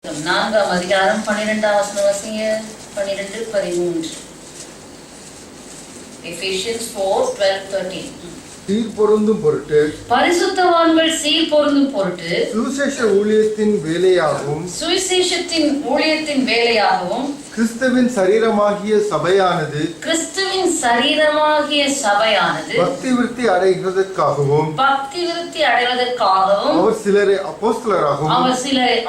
4ஆம் அதிகாரம் 12ஆம் வசனம் வாசிங்க. 12-13. Ephesians 4:12-13. சீர்பொருந்தும் பொருட்டு பரிசுத்தவான்கள் சீர்பொருந்தும் பொருட்டு சுவிசேஷத்தின் ஊழியத்தின் வேலையாகவும் கிறிஸ்துவின் சரீரமாகிய சபையானது பக்தி விருத்தி அடைவதற்காகவும் அவர் சிலரை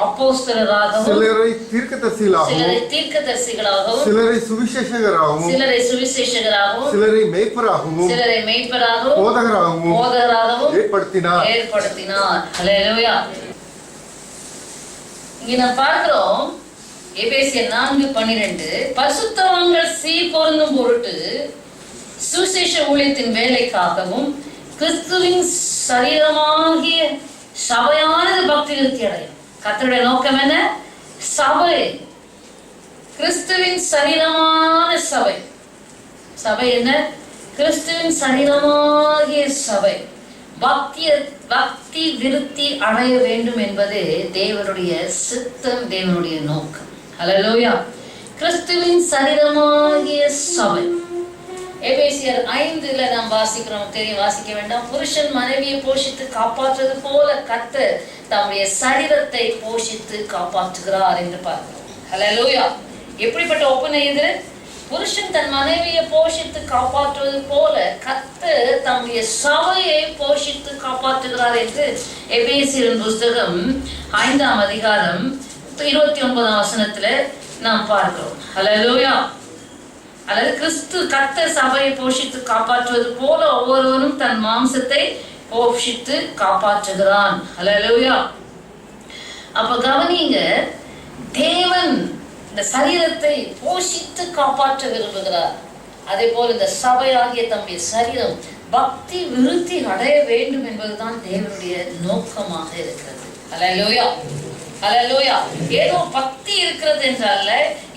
அப்போஸ்தலராகவும் சிலரை தீர்க்கதரிசிகளாகவும் சிலரை சுவிசேஷகராகவும் சிலரை மேய்ப்பராகவும் போதகராகவும் ஏற்படுத்தினார். ஹல்லேலூயா. இங்க நாம் பார்க்கிறோம் எபேசியர் 4:12 பரிசுத்தவான்கள் சீர்பொருந்தும் பொருட்டு சுவிசேஷ ஊழியத்தின் வேலைக்காகவும் கிறிஸ்துவின் சரீரமாகிய சபையானது பக்தி விருத்தி அடையும். கர்த்தருடைய நோக்கம் என்ன? சபை, கிறிஸ்துவின் சரீரமான சபை. சபை என்ன? கிறிஸ்துவின் சரீரமாகிய சபை பக்தி விருத்தி அடைய வேண்டும் என்பது தேவனுடைய சித்தம், தேவனுடைய நோக்கம். ஹல்லேலூயா. கிறிஸ்துவின் சரீரமாகிய சபை. எபேசியர் 5 நாம் வாசிக்கிறோம், தெரியும், வாசிக்க வேண்டாம். புருஷன் மனைவியை போஷித்து காப்பாற்றுவது போல கர்த்தர் தம்முடைய சரீரத்தை போஷித்து காப்பாற்றுகிறார் என்று பார்க்கிறோம். ஹல்லேலூயா. எப்படிப்பட்ட ஒப்பனை இது? புருஷன் தன் மனைவியை போஷித்து காப்பாற்றுவது போல கர்த்தர் தம்முடைய சபையை போஷித்து காப்பாற்றுகிறார் என்று எபேசியரின் புஸ்தகம் 5ஆம் அதிகாரம் 29ஆம் வசனத்துல நாம் பார்க்கிறோம். ஹல்லேலூயா. அல்லது கிறிஸ்து கர்த்தர் சபையை போஷித்து காப்பாற்றுவது போல ஒவ்வொருவரும் தன் மாம்சத்தை போஷித்து காப்பாற்றுகிறான். ஹல்லேலூயா. அப்ப கவனிங்க, தேவன் இந்த சரீரத்தை போஷித்து காப்பாற்ற விரும்புகிறார். அதே போல இந்த சபையாகிய தம்முடைய சரீரம் பக்தி விருத்தி அடைய வேண்டும் என்பதுதான் தேவனுடைய நோக்கமாக இருக்கிறது. ஹல்லேலூயா. ஹல்லேலூயா. ஏதோ பக்தி இருக்கிறது என்றால,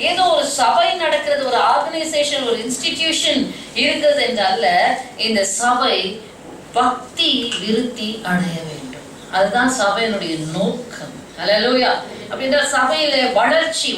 ஏதோ ஒரு சபை நடக்கிறது, ஒரு ஆர்கனைசேஷன், ஒரு இன்ஸ்டிடியூஷன் இருக்கிறது என்றால, இந்த சபை பக்தி விருத்தி அடைய வேண்டும். அதுதான் சபையினுடைய நோக்கம். ஹல்லேலூயா. அப்படின்ற சபையில வளர்ச்சி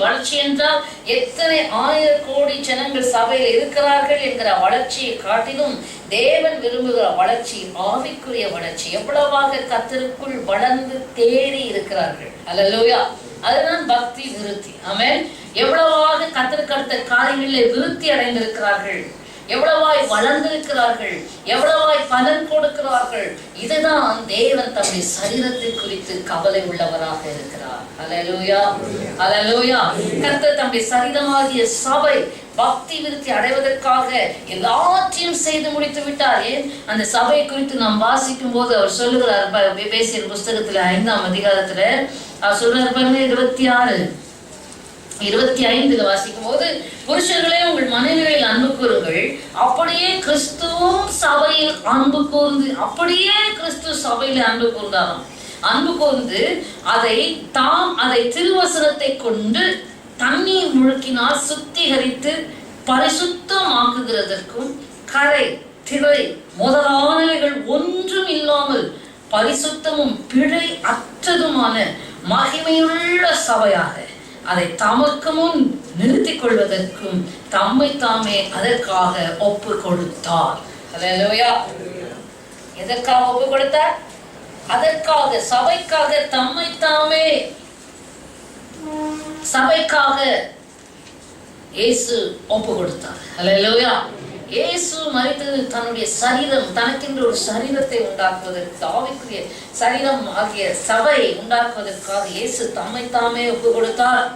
என்றால் எத்தனை 1000 கோடி ஜனங்கள் சபையில இருக்கிறார்கள் என்கிற வளர்ச்சியை காட்டிலும் தேவன் விரும்புகிற வளர்ச்சி ஆவிக்குரிய வளர்ச்சி. எவ்வளவாக கர்த்தருக்குள் வளர்ந்து தேறி இருக்கிறார்கள். ஹல்லேலூயா. அதுதான் பக்தி விருத்தி. ஆமென். எவ்வளவாக கர்த்தருக்கு அடுத்த காரியங்களில் விருத்தி அடைந்திருக்கிறார்கள், எவ்வளவாய் வளர்ந்திருக்கிறார்கள், எவ்வளவாய் பலன் கொடுக்கிறார்கள். இதுதான் தேவன் தம்முடைய சரீரத்தை குறித்து கவலை உள்ளவராக இருக்கிறார். ஹல்லேலூயா. ஹல்லேலூயா. கர்த்தர் தம்முடைய சரீரமாகிய சபை பக்தி விருத்தி அடைவதற்காக எல்லாத்தையும் செய்து முடித்து விட்டார். ஏன்? அந்த சபை குறித்து நாம் வாசிக்கும் போது அவர் சொல்லுகிறார், எபேசியர் புஸ்தகத்துல 5ஆம் அதிகாரத்துல அவர் சொல்றார் பாருங்க, 26-25 வாசிக்கும் போது, புருஷர்களே உங்கள் மனைவிகளில் அன்பு கூறுங்கள், அப்படியே கிறிஸ்துவும் சபையில் அன்பு கூர்ந்து, அப்படியே கிறிஸ்து சபையில அன்பு கூர்ந்தாராம். அன்பு கூர்ந்து அதை திருவசனத்தை கொண்டு தண்ணீர் முழுக்கினால் சுத்திகரித்து பரிசுத்தமாக்குகிறதற்கும் கரை திரை முதலானவைகள் ஒன்றும் இல்லாமல் பரிசுத்தமும் பிழை அற்றதுமான மகிமையுள்ள சபையாக அதை தமக்கு முன் நிறுத்திக் கொள்வதற்கும் தம்மை தாமே அதற்காக ஒப்பு கொடுத்தார். ஹல்லேலூயா. எதற்காக ஒப்பு கொடுத்தார்? அதற்காக, சபைக்காக தம்மை தாமே, சபைக்காக இயேசு ஒப்பு கொடுத்தார். ஹல்லேலூயா. இயேசு மரித்தது தன்னுடைய சரீரம், தனக்கென்று ஒரு சரீரத்தை உண்டாக்குவதற்கு, ஆவிக்குரிய சரீரம் ஆகிய சபை உண்டாக்குவதற்காக இயேசு தம்மை தாமே ஒப்பு கொடுத்தார்.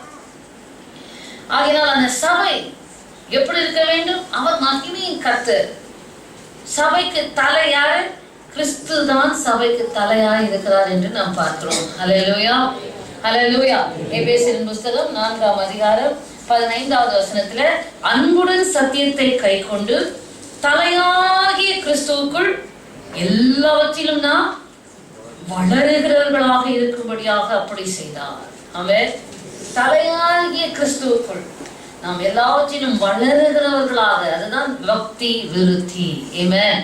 ஆகையால் அந்த சபை எப்படி இருக்க வேண்டும்? அவர் மகிமையின் கர்த்தர். சபைக்கு தலை யாரு? கிறிஸ்து தான் சபைக்கு தலையாய் இருக்கிறார் என்று நாம் பார்க்கிறோம். ஹல்லேலூயா. ஹல்லேலூயா. எபேசியரின் புஸ்தகம் 4ஆம் அதிகாரம் 15வது வசனத்துல, அன்புடன் சத்தியத்தை கைக்கொண்டு தலையாகிய கிறிஸ்துவுக்குள் எல்லாவற்றிலும் நாம் வளருகிறவர்களாக இருக்கும்படியாக அப்படி செய்தார். ஆமென். தலையாகிய கிறிஸ்துவுக்குள் நாம் எல்லாவற்றிலும் வளருகிறவர்களாக, அதுதான் பக்தி விருத்தி. ஆமென்.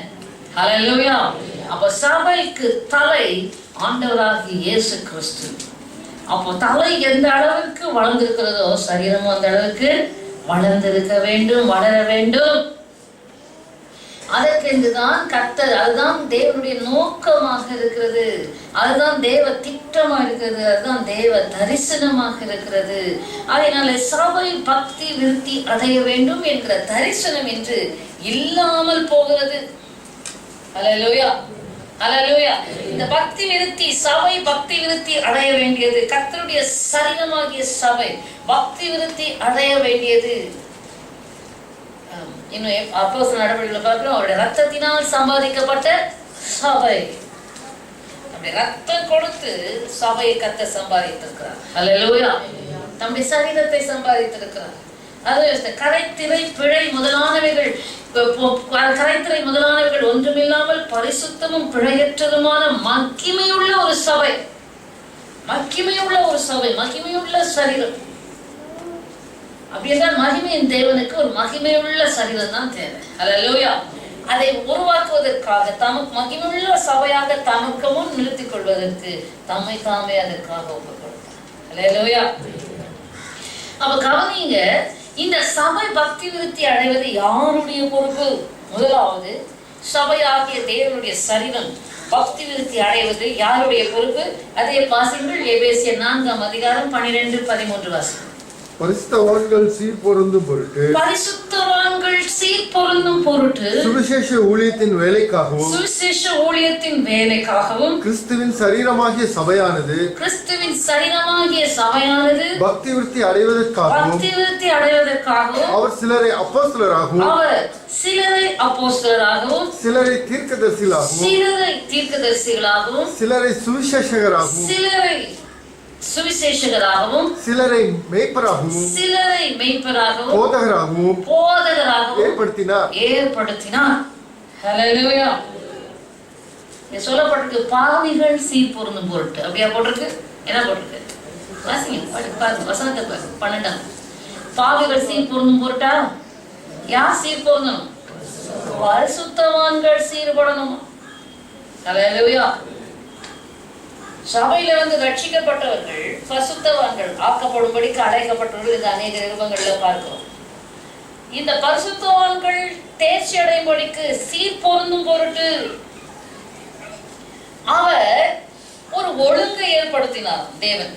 ஹல்லேலூயா. அப்ப சபைக்கு தலை ஆண்டவராகிய இயேசு கிறிஸ்து. அப்போ தலை எந்த அளவுக்கு அளவுக்கு வளர்ந்திருக்கிறதோ சரீரமும் அந்த அளவுக்கு வளர்ந்திருக்க வேண்டும், வளர வேண்டும். அதற்கென்றுதான் கர்த்தர், அதுதான் தேவனுடைய நோக்கமாக இருக்கிறது, அதுதான் தேவ திட்டமா இருக்கிறது, அதுதான் தேவ தரிசனமாக இருக்கிறது. அதனால சபை பக்தி விருத்தி அடைய வேண்டும் என்கிற தரிசனம் என்று இல்லாமல் போகிறது. அல்லேலூயா, அல்லேலூயா. இந்த பக்தி விருத்தி, சபை பக்தி விருத்தி அடைய வேண்டியது, கர்த்தருடைய சரீரமாகிய சபை பக்தி விருத்தி அடைய வேண்டியது. இன்னும் அப்போஸ்தலர் நடவடிக்கைகளை பார்க்கிறோம். அவருடைய ரத்தத்தினால் சம்பாதிக்கப்பட்ட சபை, அப்படி ரத்தம் கொடுத்து சபையை கர்த்தர் சம்பாதித்திருக்கிறார். அல்லேலூயா. தம்முடைய சரீரத்தை சம்பாதித்திருக்கிறார். அது கரைத்திரை பிழை முதலானவைகள், கரைத்திரை முதலானவைகள் ஒன்றுமில்லாமல் பரிசுத்தமும் பிழையற்றதுமான மகிமையுள்ள ஒரு சபை, மகிமையுள்ள ஒரு சபை, மகிமையுள்ள சரீரம். அப்படி என்றால் மகிமையின் தேவனுக்கு ஒரு மகிமையுள்ள சரீரம் தான் தேவை. அல்லேலூயா. அதை உருவாக்குவதற்காக, தமக்கு மகிமையுள்ள சபையாக தமக்கு முன் நிறுத்திக் கொள்வதற்கு தம்மை தாமே அதற்காக ஒப்புக் கொடுத்தார். அல்லேலூயா. அப்ப கவனிங்க, இந்த சபை பக்தி விருத்தி அடைவது யாருடைய பொறுப்பு? முதலாவது, சபையாகிய தேவனுடைய சரீரம் பக்தி விருத்தி அடைவது யாருடைய பொறுப்பு? அதே வாசிங்கள். எபேசியர் 4ஆம் அதிகாரம் 12-13 வாசிங்கள். பரிசுத்தவான்கள் சீர்பொருந்தும் பொருட்டு, பரிசுத்தவான்கள் சீர்பொருந்தும் பொருட்டு, சுவிசேஷ ஊழியத்தின் வேலைக்காகவும், சுவிசேஷ ஊழியத்தின் வேலைக்காகவும், கிறிஸ்துவின் சரீரமாகிய சபையானது, கிறிஸ்துவின் சரீரமாகிய சபையானது பக்தி விருத்தி அடைவதற்காகவும், பக்தி விருத்தி அடைவதற்காகவும், அவர் சிலரை அப்போஸ்தலராகவும், அவர் சிலரை அப்போஸ்தலராகவும், சிலரை தீர்க்கதரிசிகளாகவும், சிலரை தீர்க்கதரிசிகளாகவும், சிலரை சுவிசேஷகராகவும், சிலரை சுவிசேஷகராகவும், சிலரை மேய்ப்பராகவும், சிலரை மேய்ப்பராகவும், போதகராகவும் ஏற்படுத்தினார். ஹல்லேலூயா. சொல்லப்பட்டிருக்கு பாவிகள் சீர் பொருந்தும் பொருட்டு. அப்படியா போட்டிருக்கு? என்ன போட்டிருக்கு? வாசிங்க, பாருங்க வசனத்தை பாருங்க. 12. பாவிகள் சீர் பொருந்தும் பொருட்டா? யார் சீர் பொருந்தணும்? பரிசுத்தவான்கள் சீர்படணும். ஹல்லேலூயா. சபையில ரட்சிக்கப்பட்டவர்கள் பரிசுத்தவான்கள் ஆக்கப்படும்படிக்கு அழைக்கப்பட்டவர்கள் இந்த அநேக நிருபங்கள்ல பார்க்கிறோம். இந்த பரிசுத்தவான்கள் தேர்ச்சி அடையும்படிக்கு சீர் பொருந்தும் பொருட்டு அவர் ஒரு ஒழுங்கை ஏற்படுத்தினார் தேவன்.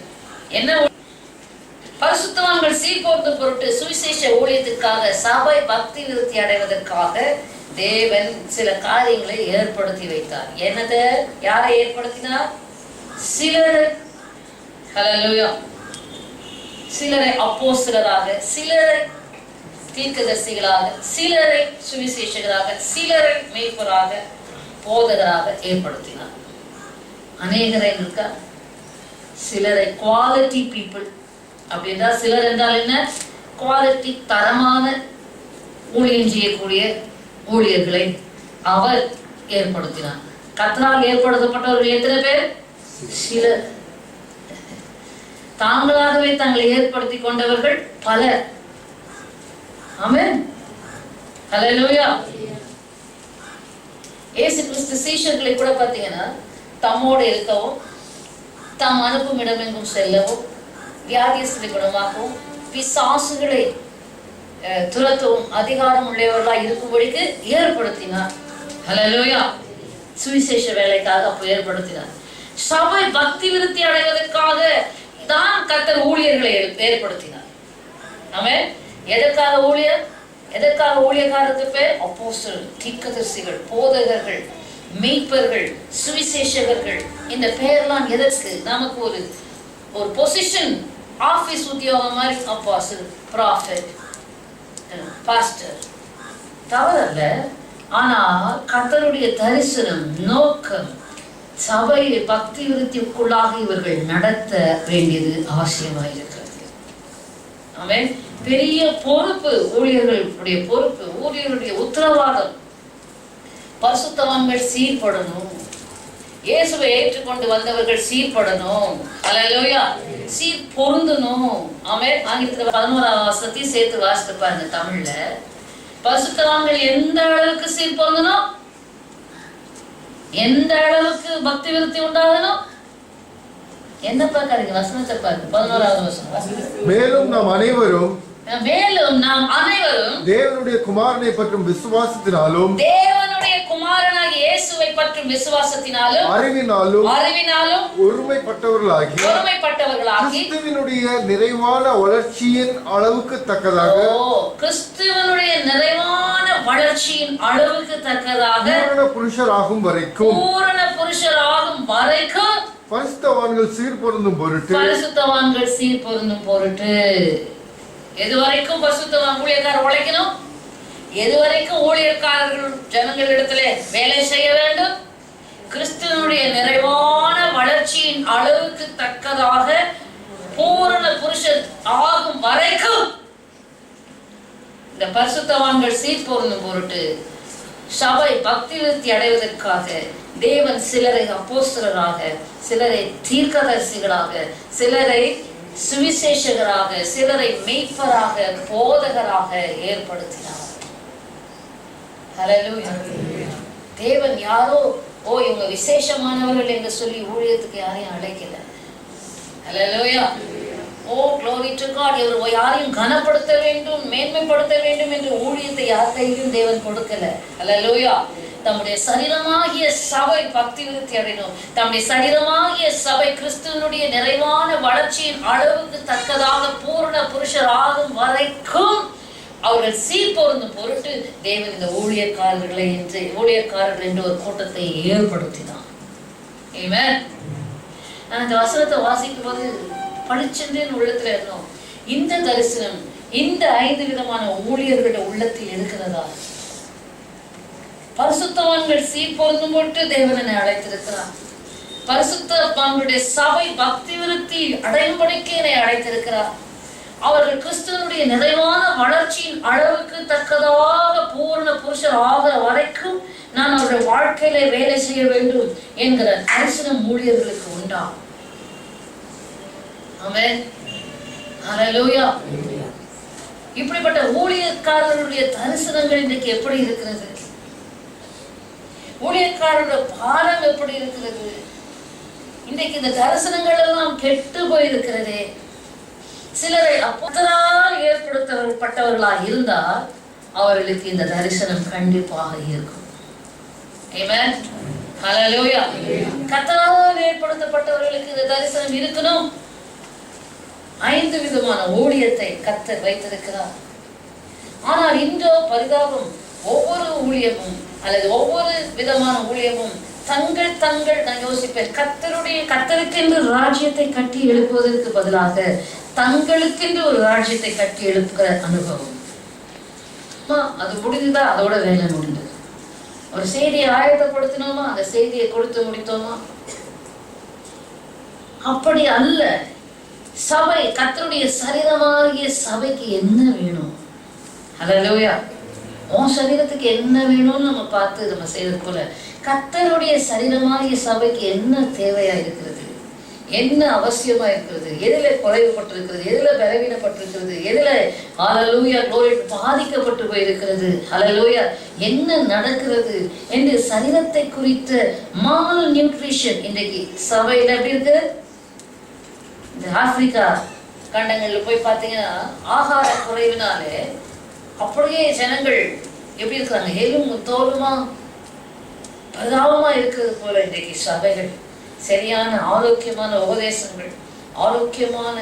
என்ன பரிசுத்தவான்கள் சீர் பொருந்தும் பொருட்டு சுவிசேஷ ஊழியத்திற்காக, சபை பக்தி விருத்தி அடைவதற்காக தேவன் சில காரியங்களை ஏற்படுத்தி வைத்தார். என்னது? யாரை ஏற்படுத்தினார்? சிலரை, ஹல்லேலூயா, சிலரை அப்போஸ்தலராக, சிலரை தீர்க்கதரிசிகளாக, சிலரை சுவிசேஷகராக, சிலரை மேய்ப்பராக, போதகராக ஏற்படுத்தினார். அநேகரை இருக்கா? சிலரை குவாலிட்டி பீப்புள். அப்படி என்றால் சிலர் என்றால் என்ன? குவாலிட்டி, தரமான ஊழியம் செய்யக்கூடிய ஊழியர்களை அவர் ஏற்படுத்தினார். கர்த்தரால் ஏற்படுத்தப்பட்டவர்கள் எத்தனை பேர்? சிலர். தாங்களாகவே தங்களை ஏற்படுத்தி கொண்டவர்கள் பலர். ஆமென். ஹல்லேலூயா. இயேசு கிறிஸ்து சீஷர்களை கூட பார்த்தீங்கன்னா தம்மோடு இருக்கவும், தாம் அனுப்பும் இடமெங்கும் செல்லவும், வியாதியஸ்தரை குணமாக்கவும், பிசாசுகளை துரத்தவும் அதிகாரம் உள்ளவர்களாக இருக்கும்படிக்கு ஏற்படுத்தினார். ஹல்லேலூயா. சுவிசேஷ வேலைக்காக அப்போ ஏற்படுத்தினார். சபை பக்தி விருத்தி அடைவதற்காக தான் கர்த்தர் ஊழியர்களை ஏற்படுத்தினார். ஆமென். எதற்காக ஊழியர்? எதற்காக ஊழியக்காரருக்கு பேர்? அப்போஸ்தலர், தீர்க்கதரிசிகள், போதகர்கள், மேய்ப்பர்கள், சுவிசேஷகர்கள். இந்த பெயர்லாம் எதற்கு? நமக்கு ஒரு பொசிஷன், ஆபீஸ் உத்தியோகம் மாதிரி. அப்போஸ்தலர், ப்ராஃபெட், பாஸ்டர் தவறல்ல. ஆனால் கர்த்தருடைய தரிசனம், நோக்கம், சபையை பக்தி விருத்திக்குள்ளாக இவர்கள் நடத்த வேண்டியது அவசியமாயிருக்கிறது. ஆமென். பெரிய பொறுப்பு, ஊழியர்களுடைய பொறுப்பு, ஊழியர்களுடைய உத்தரவாதம். பரிசுத்தவான்கள் சீர்படணும். இயேசுவை ஏற்றுக்கொண்டு வந்தவர்கள் சீர்படணும். ஹல்லேலூயா. சீர் பொருந்தணும். ஆமென். ஆங்கிலத்துல 11ஆம் வசனத்தையும் சேர்த்து வாசித்து பாருங்க. தமிழ்ல பரிசுத்தவான்கள் எந்த அளவுக்கு சீர் பொருந்தணும், எந்த அளவுக்கு பக்தி விருத்தி உண்டாகணும்? என்ன பார்க்காதீங்க, வசனத்தை பாருங்க. 11வது வசனம். மேலும் நாம் அனைவரும் தேவனுடைய குமாரனை பற்றும் விசுவாசத்தினாலும் தேவனுடைய குமாரனாகிய இயேசுவை பற்றும் விசுவாசத்தினாலும் அறிவினாலும் ஒருமைப்பட்டவர்களாகி கிறிஸ்துவினுடைய நிறைவான வளர்ச்சியின் அளவுக்கு தக்கதாக கிறிஸ்துவனுடைய நிறைவான வளர்ச்சியின் அளவுக்கு தக்கதாக பூரண புருஷராகும் வரைக்கும் பரிசுத்தவான்கள் சீர்பொருந்தும் பொருட்டு எது வரைக்கும் பரிசுத்தவான் ஊழியக்காரர் உழைக்கணும், எது வரைக்கும் ஊழியக்காரர்கள் ஜனங்களிடத்திலே வேலை செய்ய வேண்டும், கிறிஸ்துவனுடைய நிறைவான வளர்ச்சியின் அளவுக்கு தக்கதாக பூரண புருஷர் ஆகும் வரைக்கும் இந்த பரிசுத்தவான்கள் சீர்பொருந்தும் பொருட்டு சபை பக்தி விருத்தி அடைவதற்காக தேவன் சிலரை அப்போஸ்தலராக, சிலரை தீர்க்கதரிசிகளாக, சிலரை சுவிசேஷகராக, சிலரை மெய்ப்பராக, போதகராக ஏற்படுத்தினார். ஹல்லேலூயா. தேவன் யாரோ இவங்க விசேஷமானவர்கள் என்று சொல்லி ஊழியத்துக்கு யாரையும் அழைக்கல. ஹல்லேலூயா. glory to God. இவர் யாரையும் கனப்படுத்த வேண்டும், மேன்மைப்படுத்த வேண்டும் என்று ஊழியத்தை யார் கையிலும் தேவன் கொடுக்கல. ஹல்லேலூயா. தம்முடைய சரீரமாகிய சபை பக்தி விருத்தி அடையணும், தம்முடைய சரீரமாகிய சபை கிறிஸ்துவனுடைய நிறைவான வளர்ச்சியின் அளவுக்கு தக்கதாக பூரண புருஷர் ஆகும் வரைக்கும் அவர்கள் சீர்பொருந்தும் பொருட்டு தேவன் இந்த ஊழியக்காரர்கள் என்று ஒரு கூட்டத்தை ஏற்படுத்தினார். ஆமென். நான் இந்த வசனத்தை வாசிக்கும் போது பளிச்சென்று உள்ளத்துல இருந்தோம். இந்த தரிசனம் இந்த 5 விதமான ஊழியர்களுடைய உள்ளத்தில் இருக்கிறதா? பரிசுத்தவான்கள் சீர்பொருந்தும் பொருட்டு தேவனை அழைத்திருக்கிறார். பரிசுத்தவான்களுடைய சபை பக்தி விருத்தி அடையும்படிக்கு என்னை அழைத்திருக்கிறார். அவர்கள் கிறிஸ்துவனுடைய நிறைவான வளர்ச்சியின் அளவுக்கு தக்கதாக பூரண புருஷர் ஆகிற வரைக்கும் நான் அவருடைய வாழ்க்கையில வேலை செய்ய வேண்டும் என்கிற தரிசனம் ஊழியர்களுக்கு உண்டா? ஆமென். ஹல்லேலூயா. இப்படிப்பட்ட ஊழியக்காரர்களுடைய தரிசனங்கள் இன்றைக்கு எப்படி இருக்கிறது? ஊழியக்காரருடைய பாரம் எப்படி இருக்கிறது? இன்றைக்கு இந்த தரிசனங்கள் எல்லாம் கெட்டு போயிருக்கிறதே. சிலரை அப்போஸ்தலரால் ஏற்படுத்தப்பட்டவர்களாக இருந்தால் அவர்களுக்கு இந்த தரிசனம் கண்டிப்பாக இருக்கும். ஆமென். ஹல்லேலூயா. கர்த்தரால் ஏற்படுத்தப்பட்டவர்களுக்கு இந்த தரிசனம் இருக்கணும். 5 விதமான ஊழியத்தை கர்த்தர் வைத்திருக்கிறார். ஆனால் இன்றோ பரிதாபம், ஒவ்வொரு ஊழியமும் அல்லது ஒவ்வொரு விதமான ஊழியமும் தங்கள் நான் யோசிப்பேன், கர்த்தருக்கென்று ராஜ்யத்தை கட்டி எழுப்புவதற்கு பதிலாக தங்களுக்கென்று ஒரு ராஜ்யத்தை கட்டி எழுப்புகிற அனுபவம். அது முடிந்ததா, அதோட வேலை முடிந்தது. ஒரு செய்தியை ஆயத்தப்படுத்தினோமா, அந்த செய்தியை கொடுத்து முடித்தோமா? அப்படி அல்ல. சபை, கர்த்தருடைய சரீரமாகிய சபைக்கு என்ன வேணும்? ஹல்லேலூயா. உன் சரீரத்துக்கு என்ன வேணும்னு நம்ம பார்த்து நம்ம செய்வது போல கர்த்தருடைய சரீரமாகிய சபைக்கு என்ன தேவையா இருக்கிறது, என்ன அவசியமா இருக்கிறது, எதுல குறைவுபட்டிருக்கிறது, எதுல பலவீனப்பட்டிருக்கிறது, எதுல ஹல்லேலூயா glory பாதிக்கப்பட்டு போயிருக்கிறது, ஹல்லேலூயா என்ன நடக்கிறது என்று சரீரத்தை குறித்த மால் நியூட்ரிஷன் இன்றைக்கு சபையில எப்படி இருக்கு? இந்த ஆப்பிரிக்கா கண்டங்கள்ல போய் பார்த்தீங்கன்னா ஆகார குறைவினாலே அப்படியே ஜனங்கள் எப்படி இருக்கிறாங்க? எலும்பு தோலுமா பரிதாபமா இருக்கிறது போல இன்றைக்கு சபைகள். சரியான ஆரோக்கியமான உபதேசங்கள், ஆரோக்கியமான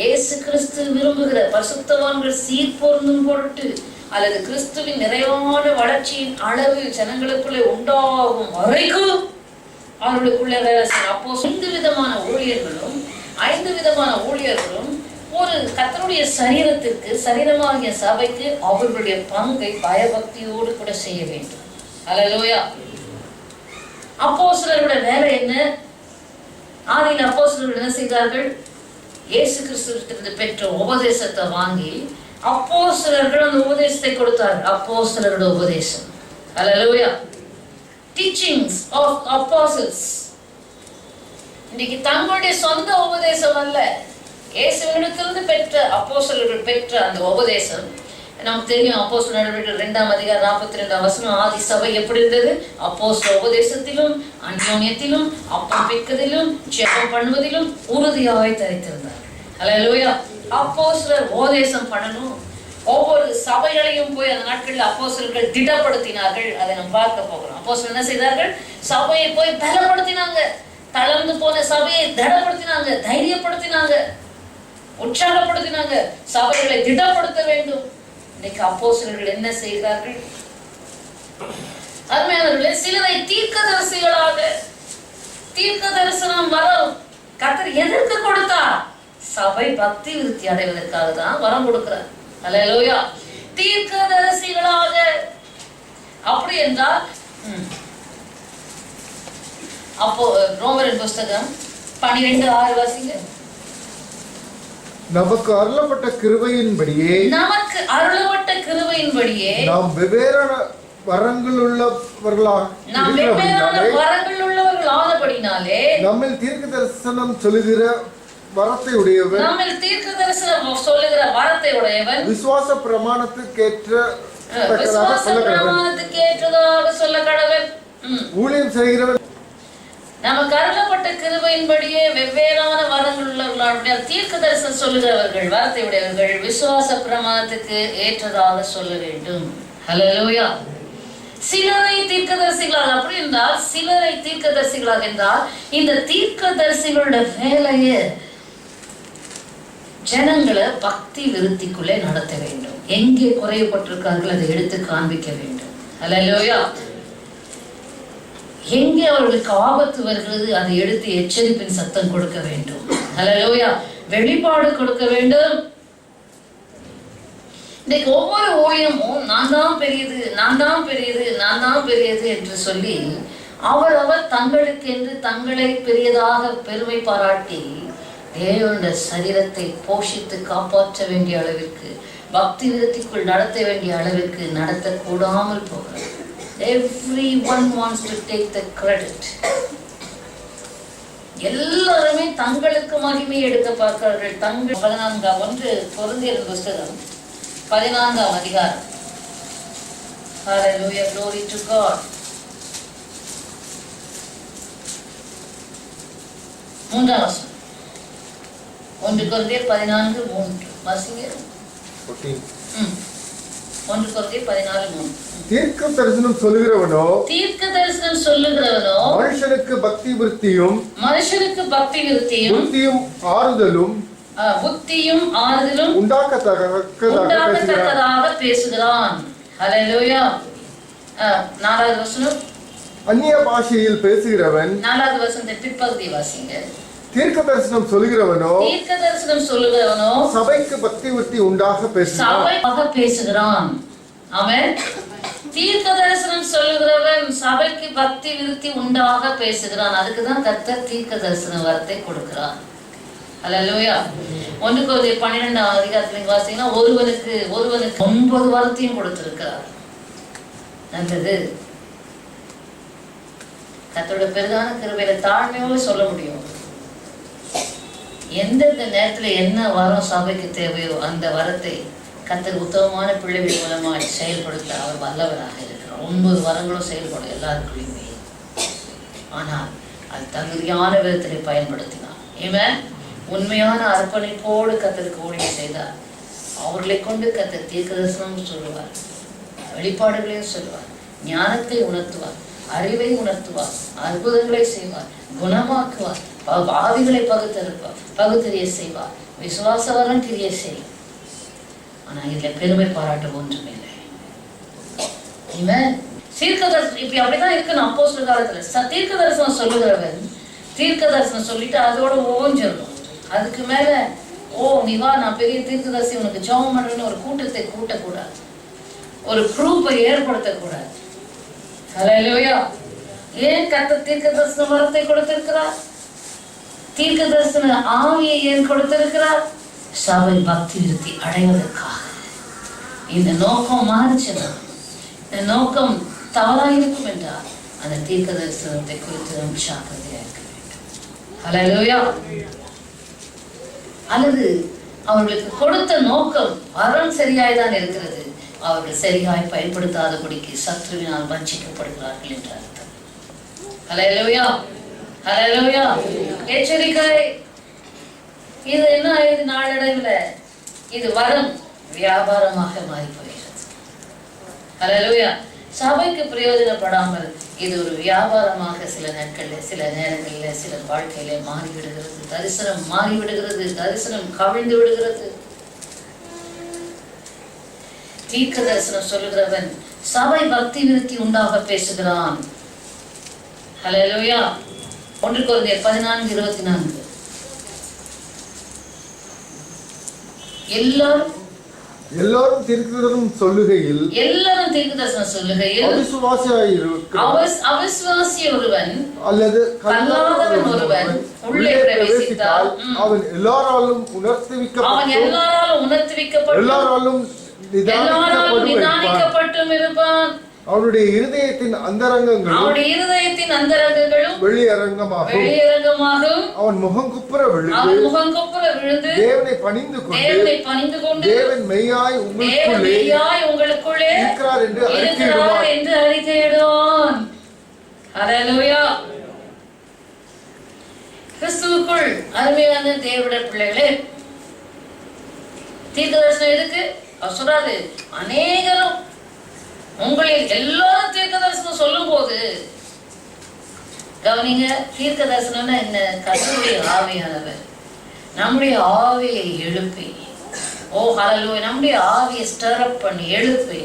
இயேசு கிறிஸ்து விரும்புகிற பரிசுத்தவான்கள் சீர்பொருந்தும் பொருட்டு அல்லது கிறிஸ்துவின் நிறைவான வளர்ச்சியின் அளவு ஜனங்களுக்குள்ளே உண்டாகும் வரைக்கும் அவர்களுக்குள்ளே வேலை செய்யணும். அப்போ 5 விதமான ஊழியர்களும் ஒரு கர்த்தருடைய சரீரத்திற்கு, சரீரமாகிய சபைக்கு அவர்களுடைய பங்கை பயபக்தியோடு கூட செய்ய வேண்டும். ஹல்லேலூயா. அப்போஸ்தலர்களுடைய வேலை என்ன? ஆதியில் அப்போஸ்தலர்கள் என்ன செய்தார்கள்? இயேசு கிறிஸ்துவிடமிருந்து பெற்ற உபதேசத்தை வாங்கி அப்போஸ்தலர்கள் அந்த உபதேசத்தை கொடுத்தார்கள். அப்போஸ்தலருடைய உபதேசம். ஹல்லேலூயா. டீச்சிங்ஸ் ஆஃப் அப்போஸ்தலர்ஸ். இன்னைக்கு தங்களுடைய சொந்த உபதேசம் அல்ல, இயேசுவிடமிருந்து பெற்ற அப்போஸ்தலர்கள் பெற்ற அந்த உபதேசம் நமக்கு தெரியும் அப்போஸ்தலர் நடவடிக்கைகள் 2ஆம் அதிகாரம் 42ஆம் வசனம். ஆதி சபை எப்படி இருந்தது? அப்போஸ்தல உபதேசத்திலும் அந்யோன்யத்திலும் அப்பம் பிற்கதிலும் ஜெபம் பண்ணுவதிலும் உறுதியாய் தரித்திருந்தார். ஹல்லேலூயா. அப்போஸ்தலர் உபதேசம் பண்ணணும். ஒவ்வொரு சபைகளையும் போய் அந்த நாட்களில் அப்போஸ்தலர்கள் திடப்படுத்தினார்கள். அதை நம்ம பார்க்க போகிறோம். அப்போஸ்தலர் என்ன செய்தார்கள்? சபையை போய் பலப்படுத்தினாங்க. தளர்ந்து போன சபையை திடப்படுத்தினாங்க, தைரியப்படுத்தினாங்க, உற்சாகப்படுத்தினாங்க. சபைகளை திடப்படுத்த வேண்டும். இன்னைக்கு அப்போஸ்தலர்கள் என்ன செய்கிறார்கள்? அருமையானவர்களே, சிலரை தீர்க்கதரிசிகளாக, தீர்க்க தரிசனம் வரம் கர்த்தர் எதற்கு கொடுத்தார்? சபை பக்தி விருத்தி அடைவதற்காக தான் வரம் கொடுக்கிறார். அல்லேலூயா. தீர்க்கதரிசிகளாக. அப்படி என்றால் அப்போ ரோமரின் புஸ்தகம் 12:6 வாசிங்க. நமக்கு அருளப்பட்ட கிருபையின்படியே, நமக்கு அருளப்பட்ட கிருபையின்படியே நாம் வெவ்வேறான வரங்கள் உள்ளவர்களானபடினாலே நம்மில் தீர்க்க தரிசனம் சொல்லுகிற வரத்தை உடையவன், நம்மில் தீர்க்க தரிசனம் சொல்லுகிற வரத்தை உடையவன், விசுவாச பிரமாணத்துக்கேற்ற சொல்ல கடவன், ஊழியம் செய்கிறவன். நமக்கு அருளப்பட்ட கிருபையின்படியே வெவ்வேறான வரங்கள் உள்ளவர்களால் தீர்க்க தரிசனம் சொல்லுகிறவர்கள், வரத்தை உடையவர்கள் விசுவாச பிரமாணத்துக்கு ஏற்றதாக சொல்ல வேண்டும். ஹல்லேலூயா. சிலரை தீர்க்கதரிசிகளாக. அப்படி என்றால் சிலரை தீர்க்கதரிசிகளாக என்றால் இந்த தீர்க்கதரிசிகளோட வேலையை ஜனங்களை பக்தி விருத்திக்குள்ளே நடத்த வேண்டும். எங்கே குறைவுபட்டிருக்கார்கள் அதை எடுத்து காண்பிக்க வேண்டும். ஹல்லேலூயா. எங்கே அவர்களுக்கு ஆபத்து வருகிறது அதை எடுத்து எச்சரிப்பின் சத்தம் கொடுக்க வேண்டும். ஹல்லேலூயா. வெளிப்பாடு கொடுக்க வேண்டும். இன்னைக்கு ஒவ்வொரு ஊழியமும் நான் தான் பெரியது, நான் தான் பெரியது, நான் தான் பெரியது என்று சொல்லி அவரவர் தங்களுக்கு என்று தங்களை பெரியதாக பெருமை பாராட்டி தேவனுடைய சரீரத்தை போஷித்து காப்பாற்ற வேண்டிய அளவிற்கு, பக்தி விருத்திக்குள் நடத்த வேண்டிய அளவிற்கு நடத்தக்கூடாமல் போகிறது. Everyone wants to take the credit. எல்லாருமே தங்களுக்கு மகிமை எடுக்க பார்க்கிறார்கள். தங்கள் 14 கொரிந்தியர் புஸ்தகம் 14ஆம் அதிகாரம். Hallelujah, glory to God. 3ஆம் வசனம். 1 கொரிந்தியர் 14:3 வாசிங்க. 1 கொரிந்தியர் 14:3. தீர்க்க தரிசனம் சொல்லுகிறவனோ, தீர்க்க தரிசனம் சொல்லுகிறவனோ மனுஷனுக்கு பக்தி விருத்தியும், மனுஷனுக்கு பக்தி விருத்தியும், புத்தியும் ஆறுதலும், புத்தியும் ஆறுதலும் உண்டாக்கத்தக்கதாக பேசுகிறான். ஹல்லேலூயா. 4வது வசனம். அந்நிய பாஷையில் பேசுகிறவன். 4வது வசனத்தை பிற்பகுதி வாசிங்க. தீர்க்க தரிசனம் சொல்லுகிறவனோ, தீர்க்க தரிசனம் சொல்லுகிறவனோ சபைக்கு பக்தி விருத்தி உண்டாக பேசுகிறான். ஆமென். தீர்க்க தரிசனம் சொல்லுகிறவன் சபைக்கு பக்தி விருத்தி உண்டாக பேசுகிறான். அதுக்குதான் கர்த்தர் தீர்க்க தரிசன வரத்தை கொடுக்கிறார். ஹல்லேலூயா. 1 கொரிந்தியர் 12ஆம் அதிகாரத்துல வாசிங்கன்னா ஒருவனுக்கு 9 வரத்தையும் கொடுத்திருக்கிறார். நல்லது. கர்த்தரோட பெரிதான கிருபையில தாழ்மையோடு சொல்ல முடியும். எந்தெந்த நேரத்துல என்ன வரம் சபைக்கு தேவையோ அந்த வரத்தை கர்த்தர் உத்தமமான பிள்ளைகள் மூலமாய் செயல்படுத்த அவர் வல்லவராக இருக்கிறார். 9 வரங்களும் செயல்படும் எல்லாருக்குள்ளயுமே. ஆனால் அது தகுதியான விதத்திலே பயன்படுத்தினார். ஆமென். உண்மையான அர்ப்பணிப்போடு கர்த்தருக்கு ஊழியம் செய்தார். அவர்களை கொண்டு கர்த்தர் தீர்க்கதரிசனம் சொல்லுவார், வெளிப்பாடுகளையும் சொல்லுவார், ஞானத்தை உணர்த்துவார், அறிவை உணர்த்துவார், அற்புதங்களை செய்வார், குணமாக்குவார், ஆவிகளை பகுத்தறிய செய்வார், விசுவாச வரம் கிரிய செய்வார். ஆனா இதுல பெருமை பாராட்ட ஒன்றுமில்லை. இப்படி அப்படிதான் இருக்கணும். அப்போஸ்தலர் காலத்துல தீர்க்க தரிசனம் சொல்லுகிறவன் தீர்க்க தரிசனம் சொல்லிட்டு அதோட ஓஞ்சிடணும். அதுக்கு மேல நீ வா, நான் பெரிய தீர்க்கதரிசி, உனக்கு ஜெபம் பண்றேன்னு ஒரு கூட்டத்தை கூட்டக்கூடாது, ஒரு ப்ரூஃபை ஏற்படுத்தக்கூடாது. ஹல்லேலூயா. ஏன் கர்த்தர் தீர்க்க தரிசன வரத்தை கொடுத்திருக்கிறார்? தீர்க்க தரிசன ஆவியை ஏன் கொடுத்திருக்கிறார்? சபை பக்தி விருத்தி அடைவதற்காக. இந்த நோக்கம் மாறுச்சுன்னா, இந்த நோக்கம் தவறாயிருக்கும் என்றால் அந்த தீர்க்க தரிசனத்தை குறித்து நாம் ஜாக்கிரதையா இருக்க வேண்டும். ஹல்லேலூயா. அல்லது அவர்களுக்கு கொடுத்த நோக்கம் வரம் சரியாய்தான் இருக்கிறது, அவர்கள் சரியாய் பயன்படுத்தாதபடிக்கு சத்ருவினால் வஞ்சிக்கப்படுகிறார்கள் என்று அர்த்தம். ஹல்லேலூயா, ஹல்லேலூயா. எச்சரிக்கை. இது என்ன ஆயுது? நாளடைவில் இது வரம் வியாபாரமாக மாறி போகிறது. ஹல்லேலூயா. சபைக்கு பிரயோஜனப்படாமல் இது ஒரு வியாபாரமாக சில நாட்கள்ல, சில நேரங்களில், சில வாழ்க்கையில மாறிவிடுகிறது. தரிசனம் மாறிவிடுகிறது. தரிசனம் கவிழ்ந்து விடுகிறது. தீர்க்க தரிசனம் சொல்லுகிறவன் சபை பக்தி விருத்தி உண்டாக பேசுகிறான். ஹல்லேலூயா. 1 கொரிந்தியர் 14:24. எல்லாரும் தீர்க்கதரிசனம் சொல்லுகையில் அவிசுவாசி ஒருவன் அல்லது கல்லாதவன் ஒருவன் உள்ளே பிரவேசித்தால் அவன் எல்லாராலும் உணர்த்துவிக்கப்பட்டு எல்லாராலும் நிதானிக்கப்பட்டும் இருப்பான். அவனுடைய இருதயத்தின் அந்தரங்கங்களும் வெளியரங்கமாகும். அவன் முகங்குப்புற விழுந்து தேவனை பணிந்து கொண்டு தேவன் மெய்யாய் உங்களுக்குள்ளே இருக்கிறார் என்று அறிக்கையிடுவான். ஹல்லேலூயா. கிறிஸ்துவுக்குள் அருமையான தேவனுடைய பிள்ளைகளே, தீர்க்கதரிசனம் எதுக்கு? அவர் சொல்றாரு, அநேகரும் உங்களில் எல்லாரும் தீர்க்க தரிசனம் சொல்லும் போது கவனிங்க, தீர்க்க தரிசனம்னா என்ன? கர்த்தருடைய ஆவியானவர் நம்முடைய ஆவியை எழுப்பி, ஹல்லேலூயா, நம்முடைய ஆவியை ஸ்டர் அப் பண்ணி எழுப்பி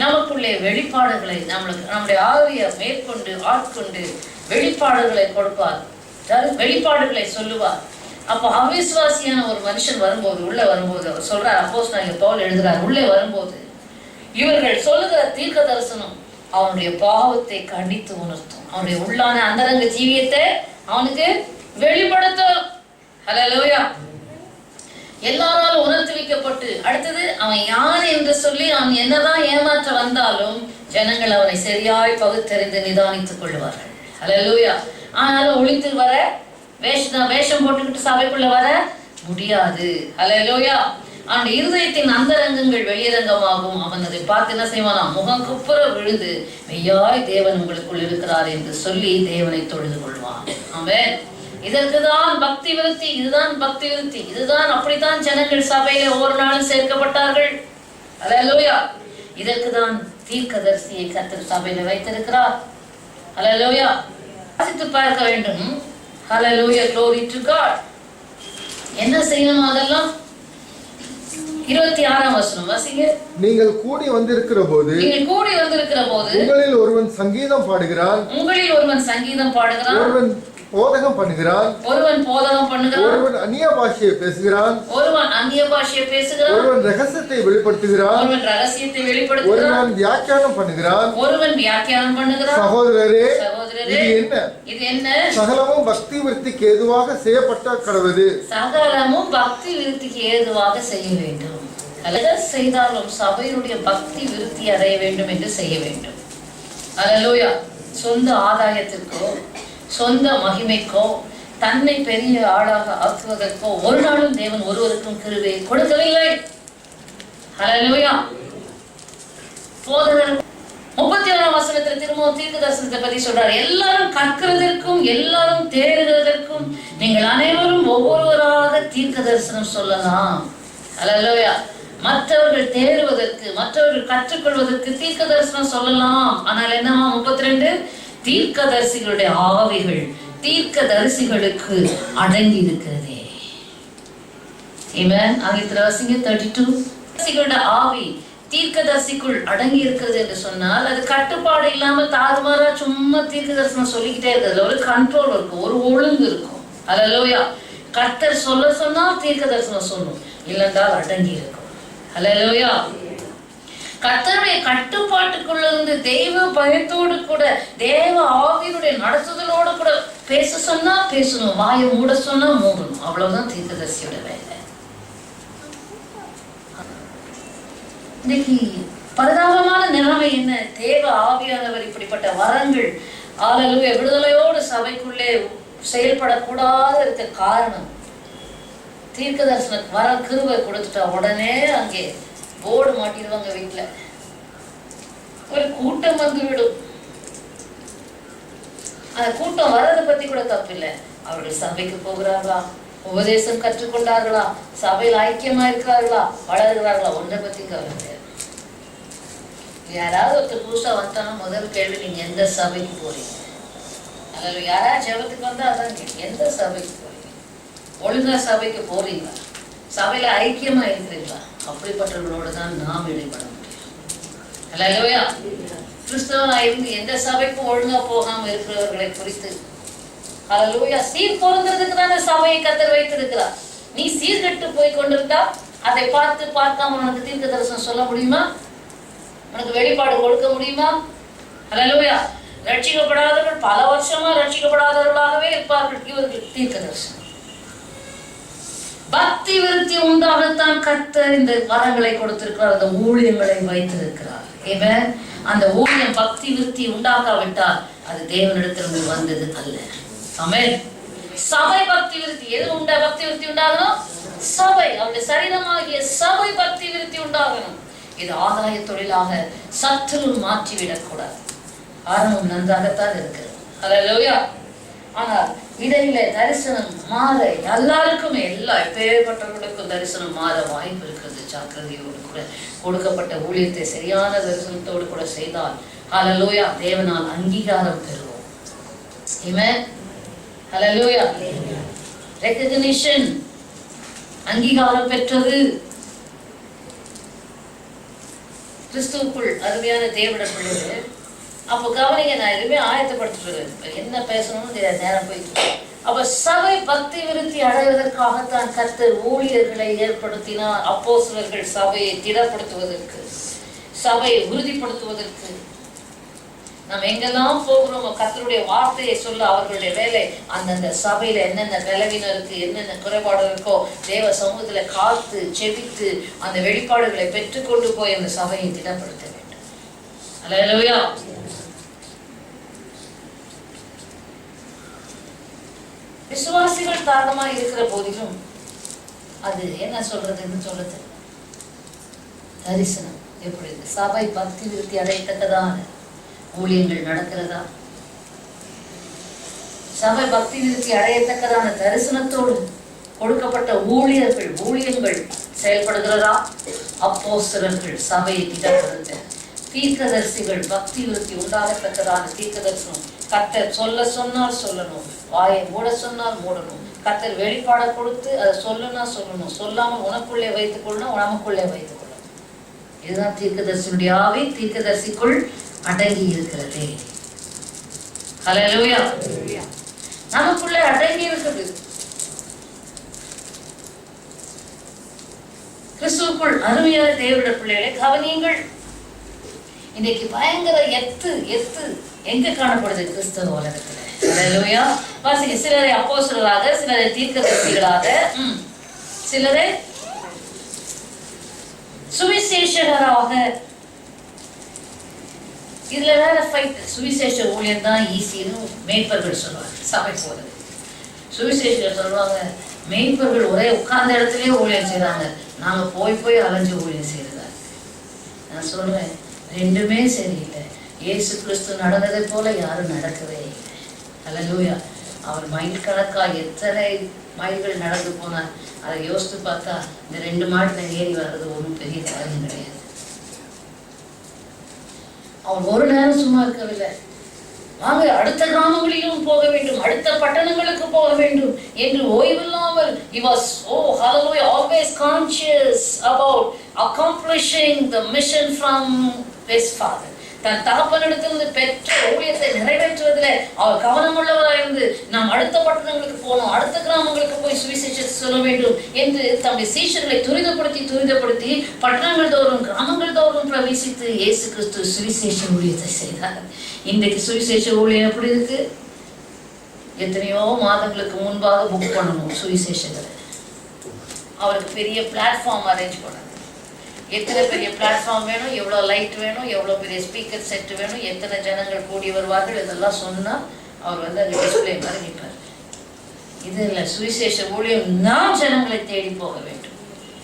நமக்குள்ளே வெளிப்பாடுகளை நம்முடைய ஆவியை மேற்கொண்டு ஆட்கொண்டு வெளிப்பாடுகளை கொடுப்பார், வெளிப்பாடுகளை சொல்லுவார். அப்போ அவிசுவாசியான ஒரு மனுஷன் வரும்போது, உள்ள வரும்போது, அவர் சொல்றார், அப்போஸ்தலனாகிய பவுல் எழுதுறார், உள்ளே வரும்போது இவர்கள் சொல்லுகிற தீர்க்க தரிசனம் அவனுடைய பாவத்தை கண்டித்து உணர்த்தும். அவனுடைய உள்ளான அந்தரங்க ஜீவியத்தை அவனுக்கு வெளிப்படுத்தும். ஹல்லேலூயா. எல்லாராலும் உணர்த்துவிக்கப்பட்டு, அடுத்தது அவன் யார் என்று சொல்லி அவன் என்னதான் ஏமாற்ற வந்தாலும் ஜனங்கள் அவனை சரியாய் பகுத்தறிந்து நிதானித்துக் கொள்வார்கள். ஹல்லேலூயா. ஆனாலும் ஒளித்து வர வேஷம் போட்டுக்கிட்டு சபைக்குள்ள வர முடியாது. ஹல்லேலூயா. அவனுடைய இருதயத்தின் அந்தரங்கங்கள் வெளியரங்கமாகும். அவன் அதை பார்த்து என்ன செய்வானா? முகம் குப்புற விழுந்து மெய்யாய் தேவன் உங்களுக்குள் இருக்கிறார் என்று சொல்லி தேவனை தொழுது கொள்வான். ஆமென். இதற்குதான் பக்தி விருத்தி. இதுதான் பக்தி விருத்தி. இதுதான் அப்படித்தான் ஜனங்கள் சபையில ஒவ்வொரு நாளும் சேர்க்கப்பட்டார்கள். ஹல்லேலூயா. இதற்குதான் தீர்க்கதரிசியை கர்த்தர் சபையில வைத்திருக்கிறார். ஹல்லேலூயா. வாசித்து பார்க்க வேண்டும். ஹல்லேலூயா. glory to God. என்ன செய்யணும்? அதெல்லாம் 26ஆம் வசனம் வாசிங்க. நீங்கள் கூடி வந்திருக்கிற போது உங்களில் ஒருவன் சங்கீதம் பாடுகிறான், ஒருவன் போதகம் பண்ணுகிறான், ஒருவன் அந்நிய பாஷையை பேசுகிறான், ஒருவன் ரகசியத்தை வெளிப்படுத்துகிறான், ஒருவன் வியாக்கியானம் பண்ணுகிறான். சகோதரரே, இது என்ன? சகலமும் பக்தி விருத்திக்கு ஏதுவாக செய்யப்பட்ட கடவுது. சகலமும் பக்தி விருத்திக்கு ஏதுவாக செய்ய வேண்டும். செய்தாலும் சபையினுடைய பக்தி விருத்தி அடைய வேண்டும் என்று செய்ய வேண்டும். ஹல்லேலூயா. சொந்த ஆதாயத்திற்கோ சொந்த மகிமைக்கோ தன்னை பெரிய ஆளாக ஆக்குவதற்கோ ஒரு நாளும் தேவன் ஒருவருக்கும் கிருபை கொடுக்கவில்லை. ஹல்லேலூயா. போதகர் 31ஆம் வசனத்தில் திரும்பவும் தீர்க்க தரிசனத்தை பற்றி சொல்றார். எல்லாரும் கற்கிறதற்கும் எல்லாரும் தேடுகிறதற்கும் நீங்கள் அனைவரும் ஒவ்வொருவராக தீர்க்க தரிசனம் சொல்லலாம். ஹல்லேலூயா. மற்றவர்கள் தேடுவதற்கு, மற்றவர்கள் கற்றுக்கொள்வதற்கு தீர்க்க தரிசனம் சொல்லலாம். ஆனால் என்னவா? 32 தீர்க்கதரிசிகளுடைய ஆவிகள் தீர்க்க தரிசிகளுக்கு அடங்கி இருக்கிறதே. ஆமென். ஆங்கிலத்தில் வாசிங்க 32. தரிசிகளுடைய ஆவி தீர்க்கதரிசிக்குள் அடங்கி இருக்கிறது என்று சொன்னால் அது கட்டுப்பாடு இல்லாமல் தாறுமாறா சும்மா தீர்க்க தரிசனம் சொல்லிக்கிட்டே இருக்கிறது. ஒரு கண்ட்ரோல் இருக்கும், ஒரு ஒழுங்கு இருக்கும். ஹல்லேலூயா. கர்த்தர் சொல்ல சொன்னால் தீர்க்க தரிசனம் சொல்லும், இல்லைன்றால் அடங்கி இருக்கும். ஹல்லேலூயா. கர்த்தருடைய கட்டுப்பாட்டுக்குள்ள இருந்து தெய்வ பயத்தோடு கூட தேவ ஆவியினுடைய நடத்துதலோடு கூட பேச சொன்னா பேசணும், வாயை மூட சொன்னா மூடணும். அவ்வளவுதான் தீர்க்கதரிசியோட வேலை. இன்னைக்கு பரிதாபமான நிலைமை என்ன? தேவ ஆவியானவர் இப்படிப்பட்ட வரங்கள் ஹல்லேலூயா விடுதலையோடு சபைக்குள்ளே செயல்படக்கூடாத இருக்க காரணம், தீர்க்க தரிசன வர கிருபை கொடுத்துட்டா உடனே அங்கே போர்டு மாட்டிடுவாங்க வீட்டுல. ஒரு கூட்டம் வந்துவிடும். அந்த கூட்டம் வர்றதை பத்தி கூட தப்பில்லை. அவர்கள் சபைக்கு போகிறார்களா, உபதேசம் கற்றுக்கொண்டார்களா, சபையில் ஐக்கியமா இருக்கிறார்களா, வளர்கிறார்களா, ஒன்றை பத்தி கவலை கிடையாது. யாராவது ஒருத்தர் புதுசா வந்தாங்கன்னா முதல் கேள்வி, நீங்க எந்த சபைக்கு போறீங்க? அல்லது யாராவது ஜெபத்துக்கு வந்தா அதான் எந்த சபைக்கு போறீங்க? ஒழுங்கா சபைக்கு போறீங்களா? சபையில ஐக்கியமா இருக்கிறீங்களா? அப்படிப்பட்டவர்களோடு தான் நாம் ஈடுபட முடியும். அல்லேலூயா. கிறிஸ்தவனா இருந்து எந்த சபைக்கும் ஒழுங்கா போகாம இருக்கிறவர்களை குறித்து அல்லேலூயா சீர் பொருந்துறதுக்கு தானே சபையை கர்த்தர் வைத்திருக்கிறார். நீ சீர்கெட்டு போய் கொண்டிருந்தா அதை பார்க்காம உனக்கு தீர்க்க தரிசனம் சொல்ல முடியுமா? உனக்கு வெளிப்பாடு கொடுக்க முடியுமா? அல்லேலூயா. ரட்சிக்கப்படாதவர்கள் பல வருஷமா ரட்சிக்கப்படாதவர்களாகவே இருப்பார்கள். இவர்கள் தீர்க்க தரிசனம். பக்தி விருத்தி உண்டாகத்தான் கர்த்தர் இந்த வரங்களை கொடுத்திருக்கிறார், அந்த ஊழியங்களை வைத்திருக்கிறார். ஆமென். அந்த ஊழியம் பக்தி விருத்தி உண்டாக்காவிட்டால் அது தேவனிடத்திலிருந்து வந்தது அல்ல. ஆமென். சபை பக்தி விருத்தி எது பக்தி விருத்தி உண்டாகணும்? சபை, அவருடைய சரீரமாகிய சபை பக்தி விருத்தி உண்டாகணும். இது ஆதாய தொழிலாக சற்று மாற்றிவிடக் கூடாது. ஆரம்பம் நன்றாகத்தான் இருக்கிறது. அல்லேலூயா. ஆனால் இடையில தரிசனம் மாற எல்லாருக்குமே, எல்லா எப்பேற்பட்டவர்களுக்கும் தரிசனம் மாற வாய்ப்பு இருக்கிறது. ஜாக்கிரதையோடு கூட கொடுக்கப்பட்ட ஊழியத்தை சரியான தரிசனத்தோடு கூட செய்தால் அல்லேலூயா தேவனால் அங்கீகாரம் பெறுவோம். ஆமென். அல்லேலூயா. ரெகக்னிஷன், அங்கீகாரம் பெற்றது. கிறிஸ்துவுக்குள் அருமையான தேவனுடைய பிள்ளைகள், அப்போ கவனிங்க, நான் எதுவுமே ஆயத்தப்படுத்திட்டு என்ன பேசணும்னு தெரியாது, நேரம் போயிட்டு. அப்ப சபை பக்தி விருத்தி அடைவதற்காகத்தான் கர்த்தர் ஊழியர்களை ஏற்படுத்தினார். அப்போஸ்தலர்கள் சபையை திடப்படுத்துவதற்கு, சபையை உறுதிப்படுத்துவதற்கு. நாம் எங்கெல்லாம் போகிறோமோ கர்த்தருடைய வார்த்தையை சொல்ல அவர்களுடைய வேலை அந்தந்த சபையில என்னென்ன பலவீனம் இருக்கு, என்னென்ன குறைபாடு இருக்கோ தேவ சமூகத்துல காத்து செபித்து அந்த வெளிப்பாடுகளை பெற்றுக்கொண்டு போய் அந்த சபையை திடப்படுத்த வேண்டும். அல்லேலூயா. விசுவாசிகள் தாகமா இருக்கிற போதிலும் அது என்ன சொல்றதுன்னு சொல்றது, தரிசனம் எப்படி இருக்கு, சபை பக்தி விருத்தி அடையத்தக்கதான ஊழியங்கள் நடக்கிறதா, சபை பக்தி விருத்தி அடையத்தக்கதான தரிசனத்தோடு கொடுக்கப்பட்ட ஊழியங்கள் செயல்படுகிறதா, அப்போஸ்தலர்கள் சபையை திடப்படுத்த, தீர்க்கதரிசிகள் பக்தி விருத்தி உண்டாகத்தக்கதான தீர்க்க தரிசனம். கர்த்தர் சொல்ல சொன்னால் சொல்லணும், வாயை மூட சொன்னால் மூடணும். கர்த்தர் வெளிப்பாட கொடுத்து அதை சொல்லணும்னா சொல்லணும், சொல்லாமல் உனக்குள்ளே வைத்துக் கொள்ளணும், நமக்குள்ளே வைத்துக் கொள்ளணும். இதுதான் தீர்க்கதரிசியுடைய ஆவி தீர்க்கதரிசிக்குள் அடங்கி இருக்கிறது. ஹல்லேலூயா. நமக்குள்ளே அடங்கி இருக்குது. கிறிஸ்துவுக்குள் அருமையான தேவனுடைய பிள்ளைகளை கவனியுங்கள். இன்னைக்கு பயங்கர எத்து எங்க காணப்படுது கிறிஸ்தவ உலகத்துல? ஹல்லேலூயா. வாசிங்க, சிலரை அப்போஸ்தலராக, சிலரை தீர்க்கதரிசிகளாக, சிலரை சுவிசேஷகராக. இதுல வேற ஃபைட். சுவிசேஷ ஊழியம் தான் ஈஸின்னு மேய்ப்பர்கள் சொல்லுவாங்க. சபை போறது சுவிசேஷர் சொல்லுவாங்க, மேய்ப்பர்கள் ஒரே உட்கார்ந்த இடத்துலயே ஊழியம் செய்யறாங்க, நாங்க போய் அலைஞ்சு ஊழியம் செய்யறதா. நான் சொல்றேன், ரெண்டுமே சரியில்லை. இயேசு கிறிஸ்து நடந்ததை போல யாரும் நடக்கவே இல்லை. அல்லேலூயா. அவர் மைல் கணக்கா எத்தனை மைல்கள் நடந்து போனார். அதை யோசித்து பார்த்தா இந்த 2 மாடில ஏறி வர்றது ஒன்றும் பெரிய காரியம் கிடையாது. அவர் ஒரு நேரம் சும்மா இருக்கவில்லை. வாங்க அடுத்த கிராமங்களிலும் போக வேண்டும், அடுத்த பட்டணங்களுக்கு போக வேண்டும் என்று ஓய்வில்லாமல் he was always conscious about accomplishing the mission from his father. தன் தகப்பனிடத்திலிருந்து பெற்ற ஊழியத்தை நிறைவேற்றுவதில் அவர் கவனம் உள்ளவராயிருந்து நாம் அடுத்த பட்டணங்களுக்கு போகணும், அடுத்த கிராமங்களுக்கு போய் சுவிசேஷத்தை சொல்ல வேண்டும் என்று தம்முடைய சீஷர்களை துரிதப்படுத்தி பட்டணங்கள் தோறும் கிராமங்கள் தோறும் பிரவேசித்து இயேசு கிறிஸ்து சுவிசேஷ ஊழியத்தை செய்தார். இன்றைக்கு சுவிசேஷ ஊழியம் எப்படி இருக்கு? எத்தனையோ மாதங்களுக்கு முன்பாக புக் பண்ணணும் சுவிசேஷங்களை. அவருக்கு பெரிய பிளாட்ஃபார்ம் அரேஞ்ச் பண்ணணும். எத்தனை பெரிய பிளாட்ஃபார்ம் வேணும், எவ்வளோ லைட் வேணும், எவ்வளோ பெரிய ஸ்பீக்கர் செட் வேணும், எத்தனை ஜனங்கள் கூடி வருவார்கள், இதெல்லாம் சொன்னால் அவர் அந்த டிஸ்பிளே மாதிரி நிற்பார். இது இல்லை சுவிசேஷ ஊழியம். நாம் ஜனங்களை தேடி போக வேண்டும்.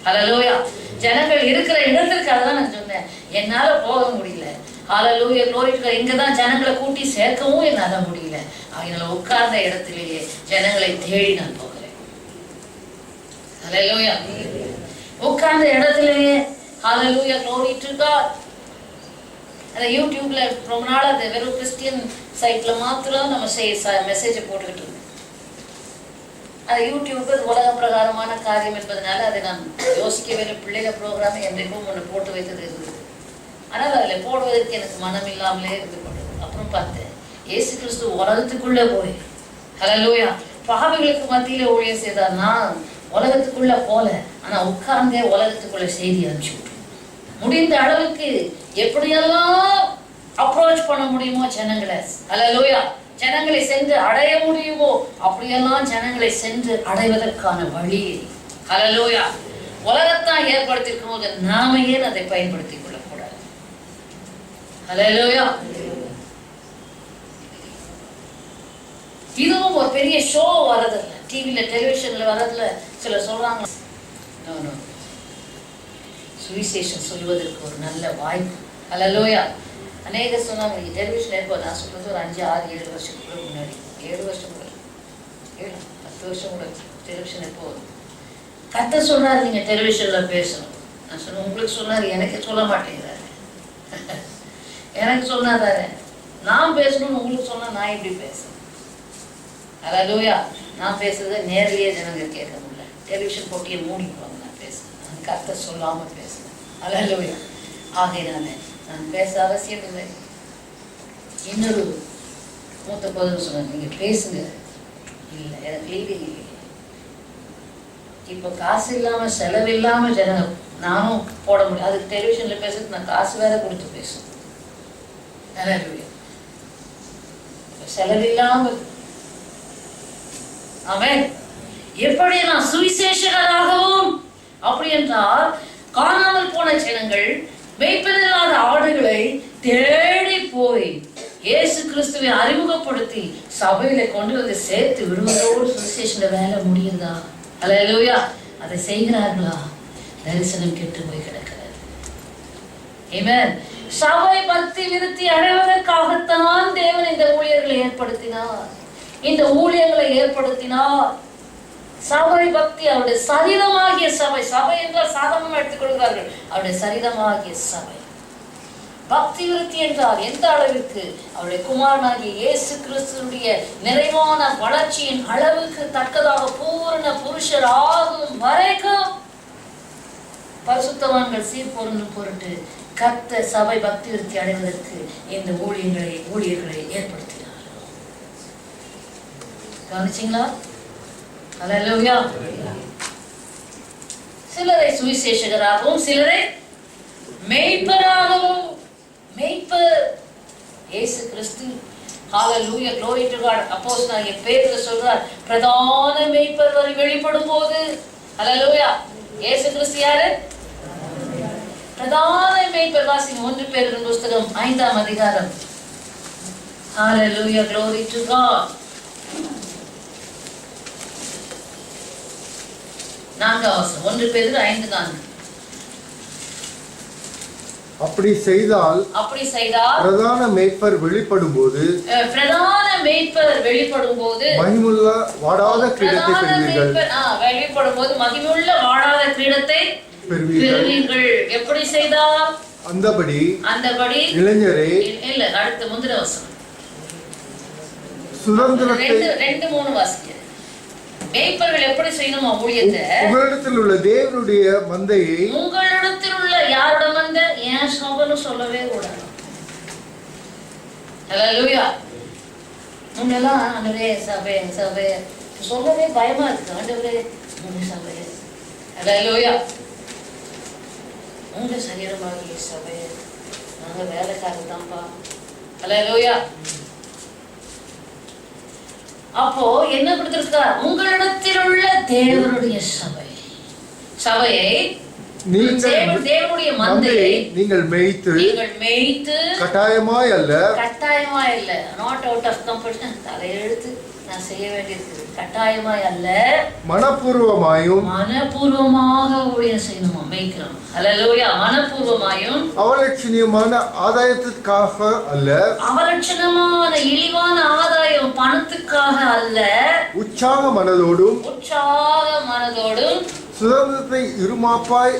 ஹல்லேலூயா. ஜனங்கள் இருக்கிற இடத்திற்கு, அதெல்லாம் நான் சொன்னேன், என்னால் போக முடியல, ஹalleluya glory to God. இங்கதான் ஜனங்களை கூட்டி சேர்க்கவும் என்னால முடியல. அதனால உட்கார்ந்த இடத்திலேயே ஜனங்களை தேடி நான் போகிறேன். ஹalleluya. உட்கார்ந்த இடத்திலேயே ஹalleluya glory to God. அந்த யூடியூப்ல ரொம்ப நாள் அது வெறும் கிறிஸ்டியன் சைட்ல மாத்திரம் நம்ம மெசேஜை போட்டுக்கிட்டு இருந்தோம். அது யூடியூப் உலக பிரகாரமான காரியம் என்பதனால அதை நான் யோசிக்கவே பிள்ளைகள் ப்ரோக்ராம் என்றைக்கும் ஒன்று போட்டு வைத்தது இருந்தது. ஆனால் அதில் போடுவதற்கு எனக்கு மனம் இல்லாமலே இருந்து கொண்டது. அப்புறம் பார்த்தேன், இயேசு கிறிஸ்து உலகத்துக்குள்ள போய் ஹல்லேலூயா பாவிகளுக்கு மத்தியில ஊழியம் செய்தார். நான் உலகத்துக்குள்ள போல, ஆனா உட்கார்ந்தே உலகத்துக்குள்ள செய்தி அனுப்பிச்சு முடிந்த அளவுக்கு எப்படியெல்லாம் அப்ரோச் பண்ண முடியுமோ ஜனங்களை, ஹல்லேலூயா ஜனங்களை சென்று அடைய முடியுமோ அப்படியெல்லாம் ஜனங்களை சென்று அடைவதற்கான வழி ஹல்லேலூயா உலகத்தான் ஏற்படுத்தியிருக்கும் போது நாம ஏன் அதை பயன்படுத்திக் கொள்ளக்கூடாது? ஹல்லேலூயா. இதுவும் ஒரு பெரிய ஷோ வரதில்ல, டிவில டெலிவிஷன்ல வரதில்ல. சிலர் சொல்றாங்க சுவிசேஷம் சொல்வதற்கு ஒரு நல்ல வாய்ப்பு. ஹல்லேலூயா. அநேக சொன்னாங்க டெலிவிஷன் எப்போ, நான் சொல்றது ஒரு 5, 6, 7 வருஷத்துக்கு முன்னாடி, 7 வருஷம் கூட 7, 10 வருஷம் கூட டெலிவிஷன் எப்போ கர்த்தர் சொல்றாரு நீங்க டெலிவிஷன்ல பேசணும். நான் சொன்னேன் உங்களுக்கு சொன்னாரு, எனக்கு சொல்ல மாட்டேங்கிறாரு. எனக்கு சொன்னாதாரு நான் பேசணும்னு உங்களுக்கு சொன்னா நான் எப்படி பேசுறேன்? ஹல்லேலூயா. நான் பேசுறதை நேரிலேயே ஜனங்க கேட்க முடியல, டெலிவிஷன் போட்டியை மூடிக்குவாங்க. நான் பேசுறேன், கர்த்தர் சொல்லாம பேசுறேன். ஹல்லேலூயா. ஆகையினால நான் பேச அவசியம் இல்லை. இன்னொரு மூத்த போதும் சொன்னாங்க நீங்க பேசுங்க. இல்லை எனக்கு லீவிங் இல்லை. இப்போ காசு இல்லாம செலவு இல்லாம ஜனங்க நானும் போட முடியும். அதுக்கு டெலிவிஷன்ல பேசுறது நான் காசு வேற கொடுத்து பேசுவேன். செலவு இல்லாம அவன் எப்படி நான் சுவிசேஷகராகவும், அப்படி என்றால் காணாமல் போன ஜனங்கள் மேய்ப்பதில்லாத ஆடுகளை தேடி போய் இயேசு கிறிஸ்துவை அறிமுகப்படுத்தி சபையில கொண்டு வந்து சேர்த்து விடுவதோடு சுவிசேஷ வேலை முடியுதா? ஹல்லேலூயா. அதை செய்கிறார்களா? தரிசனம் கெட்டு போய் கிடக்கிறது. ஆமென். சபை பக்தி விருத்தி அடைவதற்காகத்தான் தேவன் இந்த ஊழியர்களை ஏற்படுத்தினார். இந்த ஊழியர்களை ஏற்படுத்தினார். சபை பக்தி அவருடைய சரீரமாகிய சபை. சபை என்றால் சாதாரணமாக எடுத்துக்கொள்கிறார்கள். அவருடைய சரீரமாகிய சபை. பக்தி விருத்தி என்றால் எந்த அளவிற்கு அவருடைய குமாரனாகிய இயேசு கிறிஸ்துடைய நிறைவான வளர்ச்சியின் அளவுக்கு தக்கதாக பூரண புருஷர் ஆகும் வரைக்கும் பரிசுத்தவான்கள் சீர்பொருந்தும் பொருட்டு கர்த்தர் சபை பக்தி விருத்தி அடைவதற்கு இந்த ஊழியர்களை ஏற்படுத்தினார். கவனிச்சீங்களா? ஹல்லேலூயா. சிலரை சுவிசேஷகராகவும் சிலரை மேய்ப்பராகவும். மேய்ப்பர் இயேசு கிறிஸ்து. ஹல்லேலூயா glory to God. அப்போஸ்தலனாகிய பேதுரு சொல்றார், பிரதான மேய்ப்பர் வெளிப்படும் போது ஹல்லேலூயா இயேசு கிறிஸ்து யாரு? பிரதான மேய்ப்பர். வாசிங்க 1 பேதுரு புத்தகம் 5ஆம் அதிகாரம். ஹல்லேலூயா glory to God. 4ஆம் வசனம் 1 பேதுரு 5:4. அப்படி செய்தால் பிரதான மேய்ப்பர் வெளிப்படும் போது மகிமுள்ள வாடாத கிரீடத்தை பெறுவீர்கள். எப்படி செய்தார்? அந்தபடி இளைஞரே, இல்ல அடுத்த முந்திர வசனம் சுதந்திரத்தை 2-3 வாசிக்க. மேய்ப்பர்கள் எப்படி செய்யணுமா ஊழியத்தை? உங்களிடத்தில் உள்ள தேவனுடைய மந்தையை, உங்களிடத்தில் உள்ள யாரோட மந்தை? ஏன் சபைன்னு சொல்லவே கூடாது. ஹல்லேலூயா. முன்னெல்லாம் ஆண்டவரே சபை சபை சொல்லவே பயமா இருக்கு. ஆண்டவரே உங்க சபை. ஹல்லேலூயா. உங்க சரீரமாகிய சபை, நாங்க வேலைக்காரர் தான்ப்பா. ஹல்லேலூயா. அப்போ என்ன கொடுத்திருக்கார்? உங்களிடத்தில் உள்ள தேவனுடைய சபை. சபையை தேவனுடைய மந்தையை நீங்கள் மேய்த்து கட்டாயமாய் அல்ல நாட் அவுட் ஆஃப் கம்பல்ஷன் தலையெழுத்து நான் செய்ய வேண்டியிருக்கு. கட்டாயமாய் அல்ல, மனப்பூர்வமாயும் மனப்பூர்வமாக ஊழியம் செய்யணுமா மேய்க்கிறோம். ஹல்லேலூயா. மனப்பூர்வமாயும், அவலட்சணியமான ஆதாயத்திற்காக அல்ல, அவலட்சணமான இழிவான ஆதாயம் பணத்துக்காக அல்ல, உற்சாக மனதோடும் சுதந்திரத்தை இருமாப்பாய்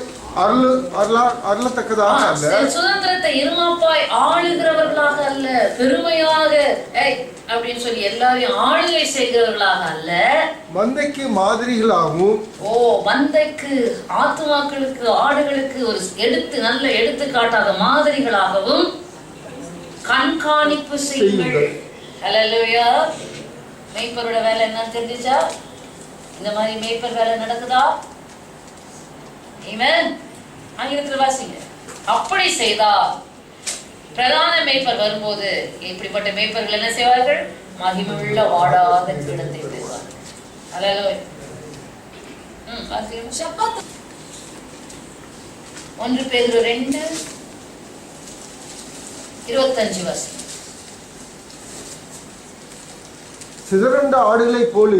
அருளத்தக்கதாக அல்ல, சுதந்திரத்தை இருமாப்பாய் ஆளுகிறவர்களாக அல்ல, பெருமையாக அப்படின்னு சொல்லி எல்லாரையும் ஆளுகை செய்கிறவர்களாக அல்ல, மந்தைக்கு மாதிரிகளாகவும், மந்தைக்கு ஆத்துமாக்களுக்கு ஆடுகளுக்கு ஒரு நல்ல எடுத்துக்காட்டாக மாதிரிகளாகவும் கண்காணிப்பு செய்யுங்கள். ஹல்லேலூயா. மேய்ப்பரோட வேலை என்ன தெரிஞ்சுச்சா? இந்த மாதிரி மேய்ப்பர் வேலை நடக்குதா? ஆமென். ஆங்கிலத்தில் வாசிங்க. அப்படி செய்தா பிரதான மேய்ப்பர் வரும்போது இப்படிப்பட்ட மேய்ப்பர்கள் என்ன செய்வார்கள்? மகிமையுள்ள வாடாத கிடத்தை பெறுவார்கள். ஹல்லேலூயா. வாசிங்க. 1 பேதுரு 2:25 வாசிங்க. சிதறுண்ட ஆடுகளைப் போல்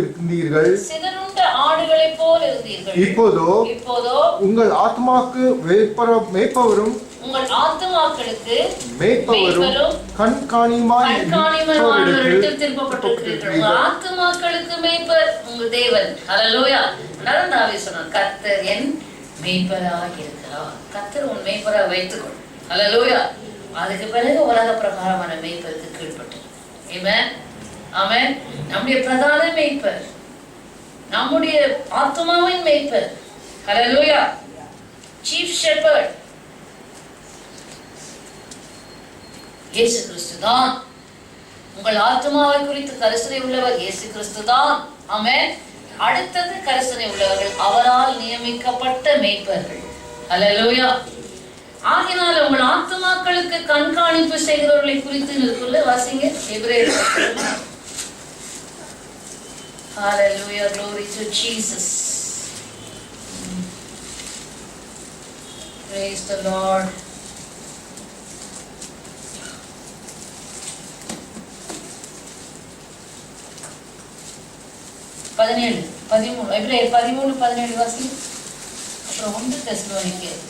இருந்தீர்கள், இப்போதோ உங்கள் ஆத்மாக்கு மேய்ப்பவரும் கண்காணியுமாய் திருப்பப்பட்டிருக்கிறீர்கள். ஆத்துமாக்களுக்கு மேய்ப்பர் உங்கள் தேவன். ஹல்லேலூயா. தாவீது சொன்னார், கர்த்தர் என் மேய்ப்பராக இருக்கிறார். கர்த்தர் உன் மேய்ப்பராக வைத்துக்கொள். ஹல்லேலூயா. அதுக்கு பிறகு உலக பிரகாரமான மேய்ப்பருக்கு கீழ்ப்பட்டு. ஆமென். ஆமென். நம்முடைய பிரதான மேய்ப்பர், நம்முடைய ஆத்துமாவின் மேய்ப்பர். ஹல்லேலூயா. சீஃப் ஷெப்பர்ட் இயேசு கிறிஸ்து தான். உங்கள் ஆத்துமாவை குறித்து கரிசனை உள்ளவர் இயேசு கிறிஸ்து தான். ஆமென். அடுத்தது கரிசனை உள்ளவர்கள் அவரால் நியமிக்கப்பட்ட மேய்ப்பர்கள். ஹல்லேலூயா. ஆகினால் உங்கள் ஆத்துமாக்களுக்கு கண்காணிப்பு செய்கிறவர்களை குறித்து இருக்குள்ள வாசிங்க. எபிரேயர். Hallelujah, glory to Jesus. Praise the Lord. எபிரேயர் 13:17 வாசி. அப்புறம் 1 தெசலோனிக்கேயர்.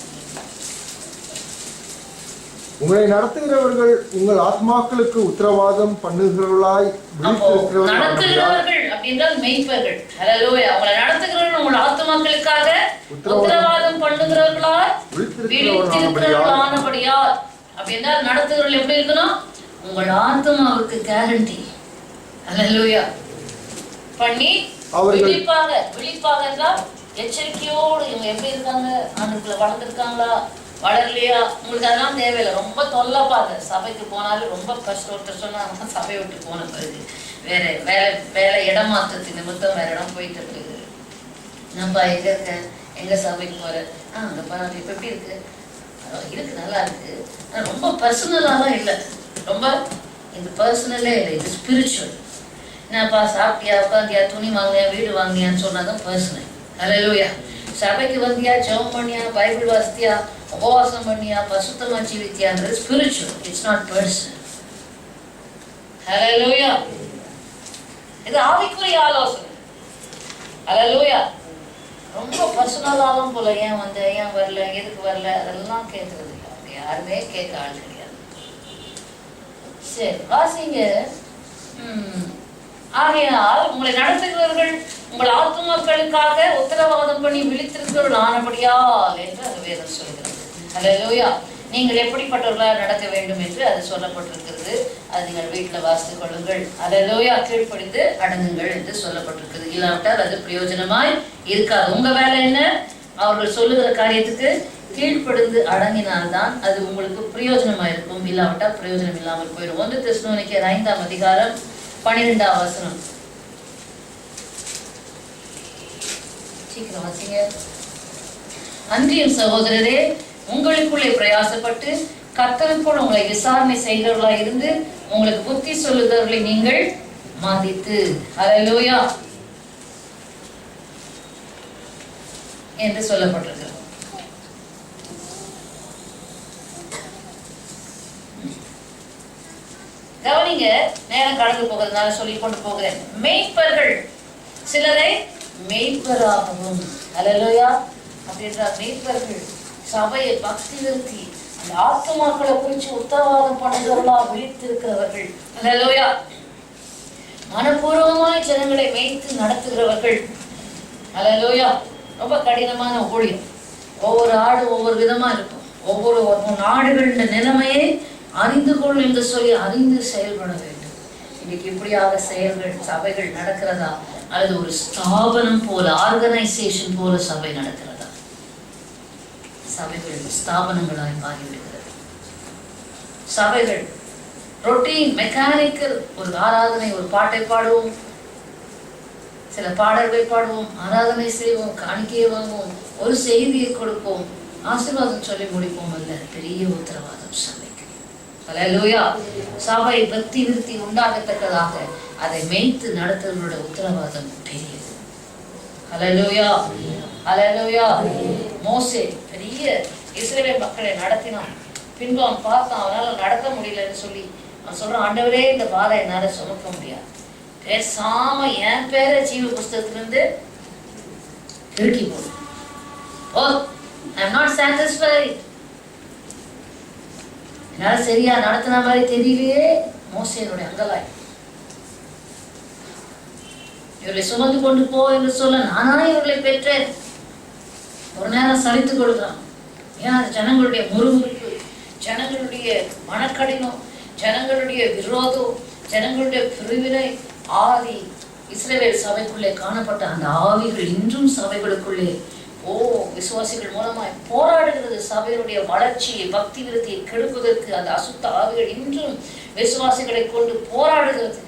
உங்களை நடத்துகிறவர்கள் உங்கள் ஆத்மாக்களுக்கு உத்தரவாதம் பண்ணுகிறவர்களாய் நடத்துகிறவர்கள் அப்படின்றால் மேய்ப்பர்கள். ஹல்லேலூயா. உங்களை நடத்துகிறவர்கள் உங்கள் ஆத்மாக்களுக்காக உத்தரவாதம் பண்ணுகிறவர்களாய் விழித்திருக்கிறவர்களானபடியால். அப்படின்னா நடத்துகிறவர்கள் எப்படி இருக்கணும்? உங்கள் ஆத்மாவுக்கு கேரண்டி. ஹல்லேலூயா. பண்ணி விழிப்பாக என்றால் எச்சரிக்கையோடு இவங்க எப்படி இருக்காங்க, ஆண்டுக்குள்ள வளர்ந்துருக்காங்களா வளரலையா, உங்களுக்கு அதெல்லாம் தேவையில்லை. ரொம்ப தொல்லப்பாங்க. சபைக்கு போனாலும் ரொம்ப கஷ்டம். ஒருத்தர் சொன்னாங்கன்னா சபையை விட்டு போன பிறகு வேலை இடமாற்றத்து நிமித்தம் வேற இடம் போயிட்டு இருக்குது. நம்ம எங்க இருக்க, எங்க சபைக்கு போற, அங்க பாருங்க இப்ப எப்படி இருக்கு, இருக்கு நல்லா இருக்கு. ரொம்ப பர்சனலாலாம் இல்லை, ரொம்ப இது பர்சனலே இல்லை, இது ஸ்பிரிச்சுவல். என்னப்பா சாப்பிட்டியா, உட்காந்தியா, துணி வாங்கினியா, வீடு வாங்கினியான்னு சொன்னாதான் பர்சனல். ஹல்லேலூயா. சபைக்கு வந்தியா, ஜெபம் பண்ணியா, பைபிள் வாசித்தியா, உபவாசம் பண்ணியா, பசுத்தமா ஜீவித்தியான்றது ஸ்பிரிச்சுவல். It's not personal. ஹல்லேலூயா. இது ஆவிக்குரிய ஆலோசனை. ஹல்லேலூயா. ரொம்ப பர்சனலாலும் போல ஏன் வந்த, ஏன் வரல, எதுக்கு வரல, அதெல்லாம் கேட்கறது இல்லை. அவங்க யாருமே கேட்க ஆள் கிடையாது. சரி வாசிங்க. ஆகையால் உங்களை நடத்துகிறவர்கள் உங்கள் ஆத்துமாக்களுக்காக உத்தரவாதம் பண்ணி விழித்திருக்கிறவர்கள் ஆனபடியால் என்று அந்த வேதம் சொல்கிறது. ஹல்லேலூயா. நீங்கள் எப்படிப்பட்டவர்களாக நடக்க வேண்டும் என்று அது சொல்லப்பட்டிருக்கிறது. அது நீங்கள் வீட்டில் வாசித்துக் கொள்ளுங்கள். ஹல்லேலூயா. கீழ்ப்படிந்து அடங்குங்கள் என்று சொல்லப்பட்டிருக்கிறது. இல்லாவிட்டால் அது பிரயோஜனமாய் இருக்காது. உங்க வேலை என்ன? அவர்கள் சொல்லுகிற காரியத்துக்கு கீழ்ப்படிந்து அடங்கினால்தான் அது உங்களுக்கு பிரயோஜனமா இருக்கும். இல்லாவிட்டால் பிரயோஜனம் இல்லாமல் போயிடும். 1 தெசலோனிக்கேயர் 5ஆம் அதிகாரம் 12ஆம் வசனம். சீக்கிரம் வாசிங்க. அன்றியும் சகோதரரே, உங்களுக்குள்ளே பிரயாசப்பட்டு கர்த்தருக்குள் உங்களை விசாரணை செய்கிறவர்களாக இருந்து உங்களுக்கு புத்தி சொல்லுகிறவர்களை நீங்கள் மதித்து, ஹல்லேலூயா, என்று சொல்லப்பட்டிருக்கிறது. கவனிங்க, நேரம் கடந்து போகிறதுனால சொல்லி கொண்டு போகிறேன். மேய்ப்பர்கள் சிலரை மேய்ப்பராகவும். ஹல்லேலூயா. அப்படின்ற மேய்ப்பர்கள் சபையை பக்தி விருத்தி அந்த ஆத்துமாக்களை குறித்து உத்தரவாதம் பண்ணுகிறவர்களா விழித்திருக்கிறவர்கள். ஹல்லேலூயா. மனப்பூர்வமாய் ஜனங்களை மேய்த்து நடத்துகிறவர்கள். ஹல்லேலூயா. ரொம்ப கடினமான ஊழியம். ஒவ்வொரு ஆடு ஒவ்வொரு விதமா இருக்கும். ஒவ்வொரு நாடுகளின் நிலைமையை அறிந்து கொள் என்று சொல்லி அறிந்து செயல்பட வேண்டும். இன்னைக்கு இப்படியாக செயல்கள் சபைகள் நடக்கிறதா, அல்லது ஒரு ஸ்தாபனம் போல ஆர்கனைசேஷன் போல சபை நடக்கிறதா? சபைகள் ஸ்தாபனங்களாய் மாறிவிடுகிறது. சபைகள் ரொட்டீன் மெக்கானிக்கல், ஒரு ஆராதனை, ஒரு பாட்டை பாடுவோம், சில பாடல்களை பாடுவோம், ஆராதனை செய்வோம், காணிக்கையை வாங்குவோம், ஒரு செய்தியை கொடுப்போம், ஆசீர்வாதம் சொல்லி முடிப்போம். அல்ல, பெரிய உத்தரவாதம் சபைக்கு. ஹல்லேலூயா. சபை பக்தி விருத்தி உண்டாகத்தக்கதாக அதை மேய்த்து நடத்துவதோட உத்தரவாதம் பெரியது. ஹல்லேலூயா. ஹல்லேலூயா. மோசே பெரிய இஸ்ரவேல் மக்களை நடத்தினான். பின்பு அவன் பார்த்தான், அவனால நடக்க முடியலன்னு சொல்லி அவன் சொல்றான், ஆண்டவரே இந்த பாறை என்னால சுமக்க முடியாது, பேசாம என் பேரை ஜீவ புஸ்தகத்திலிருந்து கிறுக்கி போடு. I'm not satisfied. என்னால சரியா நடத்தின மாதிரி தெரியலையே. மோசேனுடைய அங்கலாய். இவர்களை சுமந்து கொண்டு போ என்று சொல்ல நானா இவர்களை பெற்றேன். ஒரு நேரம் சலித்து கொடுக்கிறான். ஏன்? ஜனங்களுடைய முறுமுறுப்பு, ஜனங்களுடைய மனக்கடினம், ஜனங்களுடைய விரோதம், ஜனங்களுடைய பிரிவினை ஆவி, இஸ்ரவேல் சபைக்குள்ளே காணப்பட்ட அந்த ஆவிகள் இன்றும் சபைகளுக்குள்ளே விசுவாசிகள் மூலமாய் போராடுகிறது. சபையுடைய வளர்ச்சியை பக்தி விருத்தியை கெடுப்பதற்கு அந்த அசுத்த ஆவிகள் இன்றும் விசுவாசிகளை கொண்டு போராடுகிறது.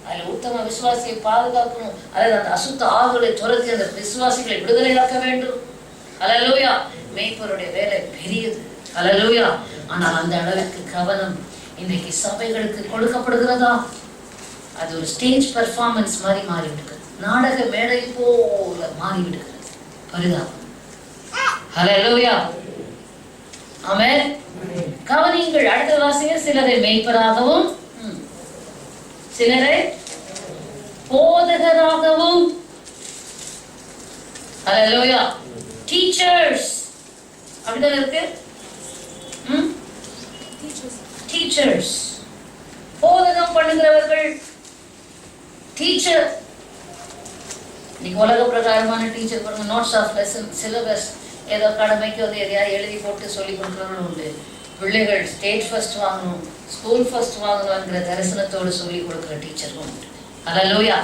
அதில் உத்தம விசுவாசியை பாதுகாக்கணும், அல்லது அந்த அசுத்த ஆவிகளை துரத்தி அந்த விசுவாசிகளை விடுதலையாக்க வேண்டும். ஹல்லேலூயா. மேய்ப்பருடைய வேலை பெரியது. ஹல்லேலூயா. ஆனால் அந்த அளவுக்கு கவனம் இன்னைக்கு சபைகளுக்கு கொடுக்கப்படுகிறதா? அது ஒரு ஸ்டேஜ் பெர்ஃபார்மன்ஸ் மாதிரி மாறிவிடுகிறது. நாடக மேடை போல மாறிவிடுகிறது. பரிதாபம். ஹல்லேலூயா. ஆமென். கவனியுங்கள். அடுத்த வாசிங்க. சிலரை மேய்ப்பராகவும் சிலரை போதகராகவும். ஹல்லேலூயா. டீச்சர்ஸ் அப்படிதான் இருக்கு. டீச்சர்ஸ், போதகம் பண்ணுகிறவர்கள், டீச்சர். இன்னைக்கு உலக பிரகாரமான டீச்சர் பாருங்க, நோட்ஸ் ஆஃப் லெசன், சிலபஸ், ஏதோ கடமைக்கு வந்து எதையாவது எழுதி போட்டு சொல்லி கொடுக்குறவங்களும் உண்டு. பிள்ளைகள் ஸ்டேட் ஃபர்ஸ்ட் வாங்கணும், ஸ்கூல் ஃபர்ஸ்ட் வாங்கணுங்கிற தரிசனத்தோடு சொல்லி கொடுக்குற டீச்சரும் உண்டு. ஹல்லேலூயா.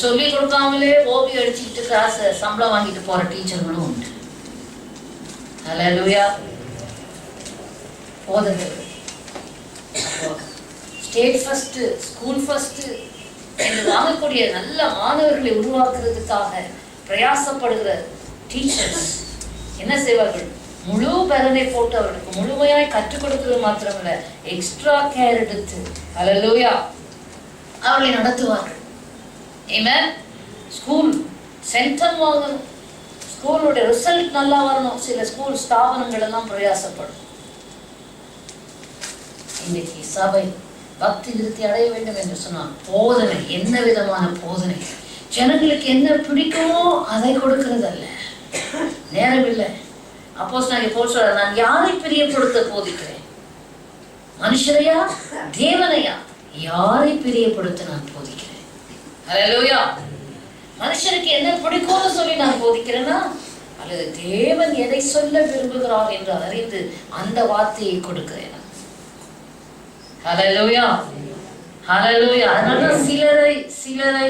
சொல்லி கொடுக்காமலே ஓபி அடிச்சுக்கிட்டு காசு சம்பளம் வாங்கிட்டு போற டீச்சர்களும் உண்டு. ஹல்லேலூயா. போதகர்கள் ஸ்டேட் ஃபர்ஸ்ட், ஸ்கூல் ஃபர்ஸ்ட் என்று வாங்கக்கூடிய நல்ல மாணவர்களை உருவாக்குறதுக்காக பிரயாசப்படுகிற டீச்சர்ஸ் என்ன செய்வார்கள்? முழு பலனை போட்டு அவர்களுக்கு முழுமையாய் கற்றுக் கொடுக்கிறது மாத்திரமல்ல, எக்ஸ்ட்ரா கேர் எடுத்து ஹல்லேலூயா அவர்களை நடத்துவார்கள். ஆமென். ஸ்கூல் சென்டம் வாங்கணும், ஸ்கூலோட ரிசல்ட் நல்லா வரணும். சில ஸ்கூல் ஸ்தாபனங்கள் எல்லாம் பிரயாசப்படும். இன்னைக்கு சபை பக்தி விருத்தி அடைய வேண்டும் என்று சொன்னால் போதனை, என்ன விதமான போதனை, ஜனங்களுக்கு என்ன பிடிக்குமோ அதை கொடுக்கிறது அல்ல. நேரம் இல்லை. அப்போஸ்தலனாகிய பவுல் சொல்றார், நான் யாரை பிரியப்படுத்த போதிக்கிறேன்? மனுஷரையா தேவனையா? யாரை பிரியப்படுத்த நான் போதிக்கிறேன்? ஹல்லேலூயா. மனுஷருக்கு என்ன பிடிக்கும்னு சொல்லி நான் போதிக்கிறேன்னா, அல்லது தேவன் எதை சொல்ல விரும்புகிறார் என்று அறிந்து அந்த வார்த்தையை கொடுக்கிறேன். ஹல்லேலூயா. ஹல்லேலூயா. அதனால சிலரை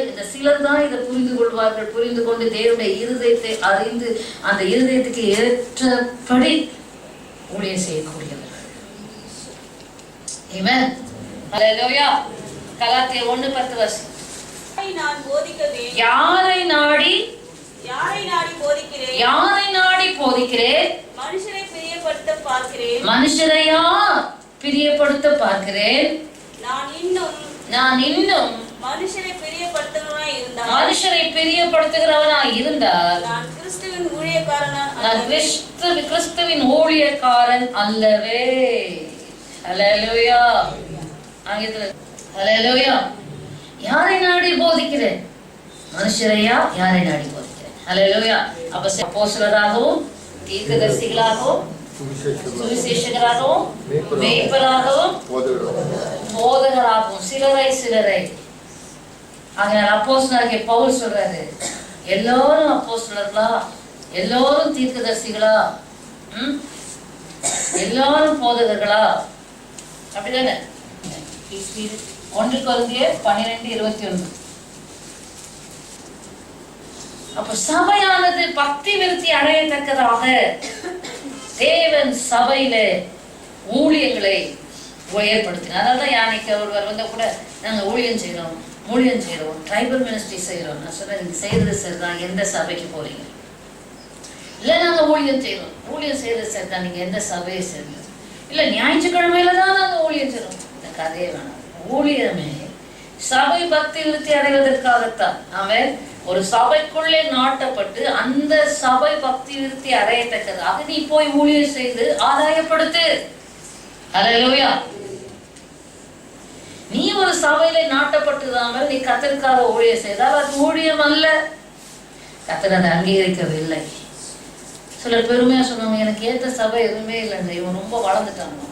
இந்த சிலர் தான் இதை புரிந்து கொள்வார்கள். புரிந்து கொண்டு தேவனுடைய இருதயத்தை அறிந்து அந்த இருதயத்துக்கு ஏற்றபடி ஊழியம் செய்யக்கூடியவர்கள். ஆமென். ஹல்லேலூயா. கலாத்தியர் 1:10 யாரை நாடி போதிக்கிறேன்? மனுஷரையா பிரியப்படுத்த பார்க்கிறேன். நான் இன்னும் மனுஷரை பிரியப்படுத்துகிறவனாய் இருந்தால் நான் கிறிஸ்துவின் ஊழியக்காரன் அல்லவே. ஹல்லேலூயா. ஹல்லேலூயா. யாரை நாடி போதிக்கிறேன்? மனுஷரையா யாரை நாடி போகிறேன். அல்லேலூயா. அப்ப அப்போஸ்தலராகவும் தீர்க்கதரிசிகளாகவும் சுவிசேஷகராகவும் மேய்ப்பராகவும் போதகராகவும் சிலரை அதனால அப்போஸ்தலராகிய பவுல் சொல்றாரு, எல்லாரும் அப்போஸ்தலர்களா, எல்லாரும் தீர்க்கதரிசிகளா, எல்லாரும் போதகர்களா, அப்படிதானே? 1 கொரிந்தியர் 12:21. அப்ப சபையானது பக்தி விருத்தி அடையத்தக்கதாக தேவன் சபையில ஊழியங்களை ஏற்படுத்தினார். அதனாலதான் யானைக்கு ஒருவர் வந்தா கூட நாங்க ஊழியம் செய்யறோம் ட்ரைபல் மினிஸ்ட்ரி செய்யறோம். நான் சொன்னேன், நீங்க செய்யறது சரிதான், எந்த சபைக்கு போறீங்க? இல்ல நாங்க ஊழியம் செய்யறது சரிதான், நீங்க எந்த சபையை சேர்ந்தது? இல்ல ஞாயிற்றுக்கிழமையில தான் நாங்க ஊழியம் செய்யறோம். இந்த கதையே வேணாம். ஊழியமே சபை பக்தி விருத்தி அடைவதற்காகத்தான். அவன் ஒரு சபைக்குள்ளே நாட்டப்பட்டு அந்த சபை பக்தி விருத்தி அடையத்தக்கதாக நீ போய் ஊழியம் செய்து ஆதாயப்படுத்து. அல்லேலூயா. நீ ஒரு சபையில நாட்டப்பட்டுதான் நீ கர்த்தருக்காக ஊழியம் செய்தால் அது ஊழியம் அல்ல. கர்த்தர் அதை அங்கீகரிக்கவில்லை. சிலர் பெருமையா சொன்னாங்க, எனக்கு ஏற்ற சபை எதுவுமே இல்லைங்க, இவன் ரொம்ப வளர்ந்துட்டாங்க,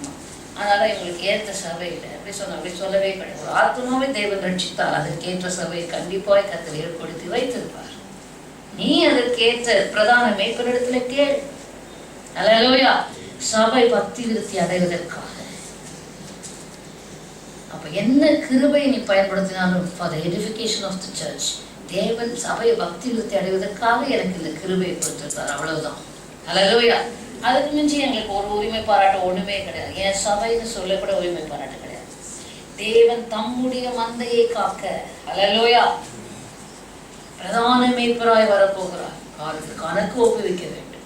அதனால இவங்களுக்கு ஏற்ற சபை இல்லை அப்படி சொல்லவே கிடையாது. ஒரு ஆத்மாவை தேவன் ரட்சித்தால் அதற்கேற்ற சபையை கண்டிப்பாய் கர்த்தர் ஏற்படுத்தி வைத்திருப்பார். நீ அதற்கேற்ற பிரதான மேய்ப்பனிடத்துல கேள். அல்லேலூயா. சபை பக்தி விருத்தி அடைவதற்காக அப்ப என்ன கிருபை நீ பயன்படுத்தினாலும் for the edification of the church, தேவன் சபை பக்தி விருத்தி அடைவதற்காக எனக்கு இந்த கிருபையை கொடுத்திருக்கார், அவ்வளவுதான். அல்லேலூயா. அதுக்கு மிஞ்சி எங்களுக்கு ஒரு உரிமை பாராட்ட ஒண்ணுமே கிடையாது. என் சபைன்னு சொல்ல கூட உரிமை பாராட்ட கிடையாது. தேவன் தம்முடைய மந்தையை காக்க, அல்லேலூயா, பிரதான மேய்ப்பராய் வரப்போகிறார். அவருக்கு கணக்கு ஒப்புவிக்க வேண்டும்.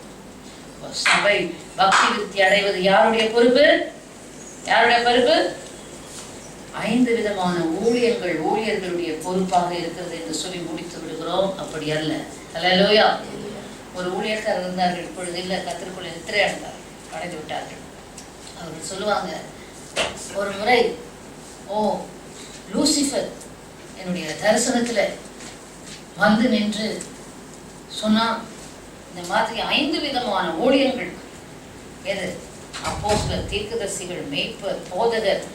சபை பக்தி விருத்தி அடைவது யாருடைய பொறுப்பு? 5 விதமான ஊழியர்களுடைய பொறுப்பாக இருக்கிறது என்று சொல்லி முடித்து விடுகிறோம். அப்படி அல்ல. அல்லேலூயா. ஒரு ஊழியக்காரர் இருந்தார்கள், இப்பொழுது இல்லை, கர்த்தருக்குள்ள நித்திரை அடைந்து விட்டார்கள். அவர்கள் சொல்லுவாங்க, ஒரு முறை லூசிஃபர் என்னுடைய தரிசனத்துல வந்து நின்று சொன்னா, இந்த மாதிரி 5 விதமான ஊழியங்கள், எது? அப்போஸ்தலர், தீர்க்கதரிசிகள், மேய்ப்பர், போதகர்,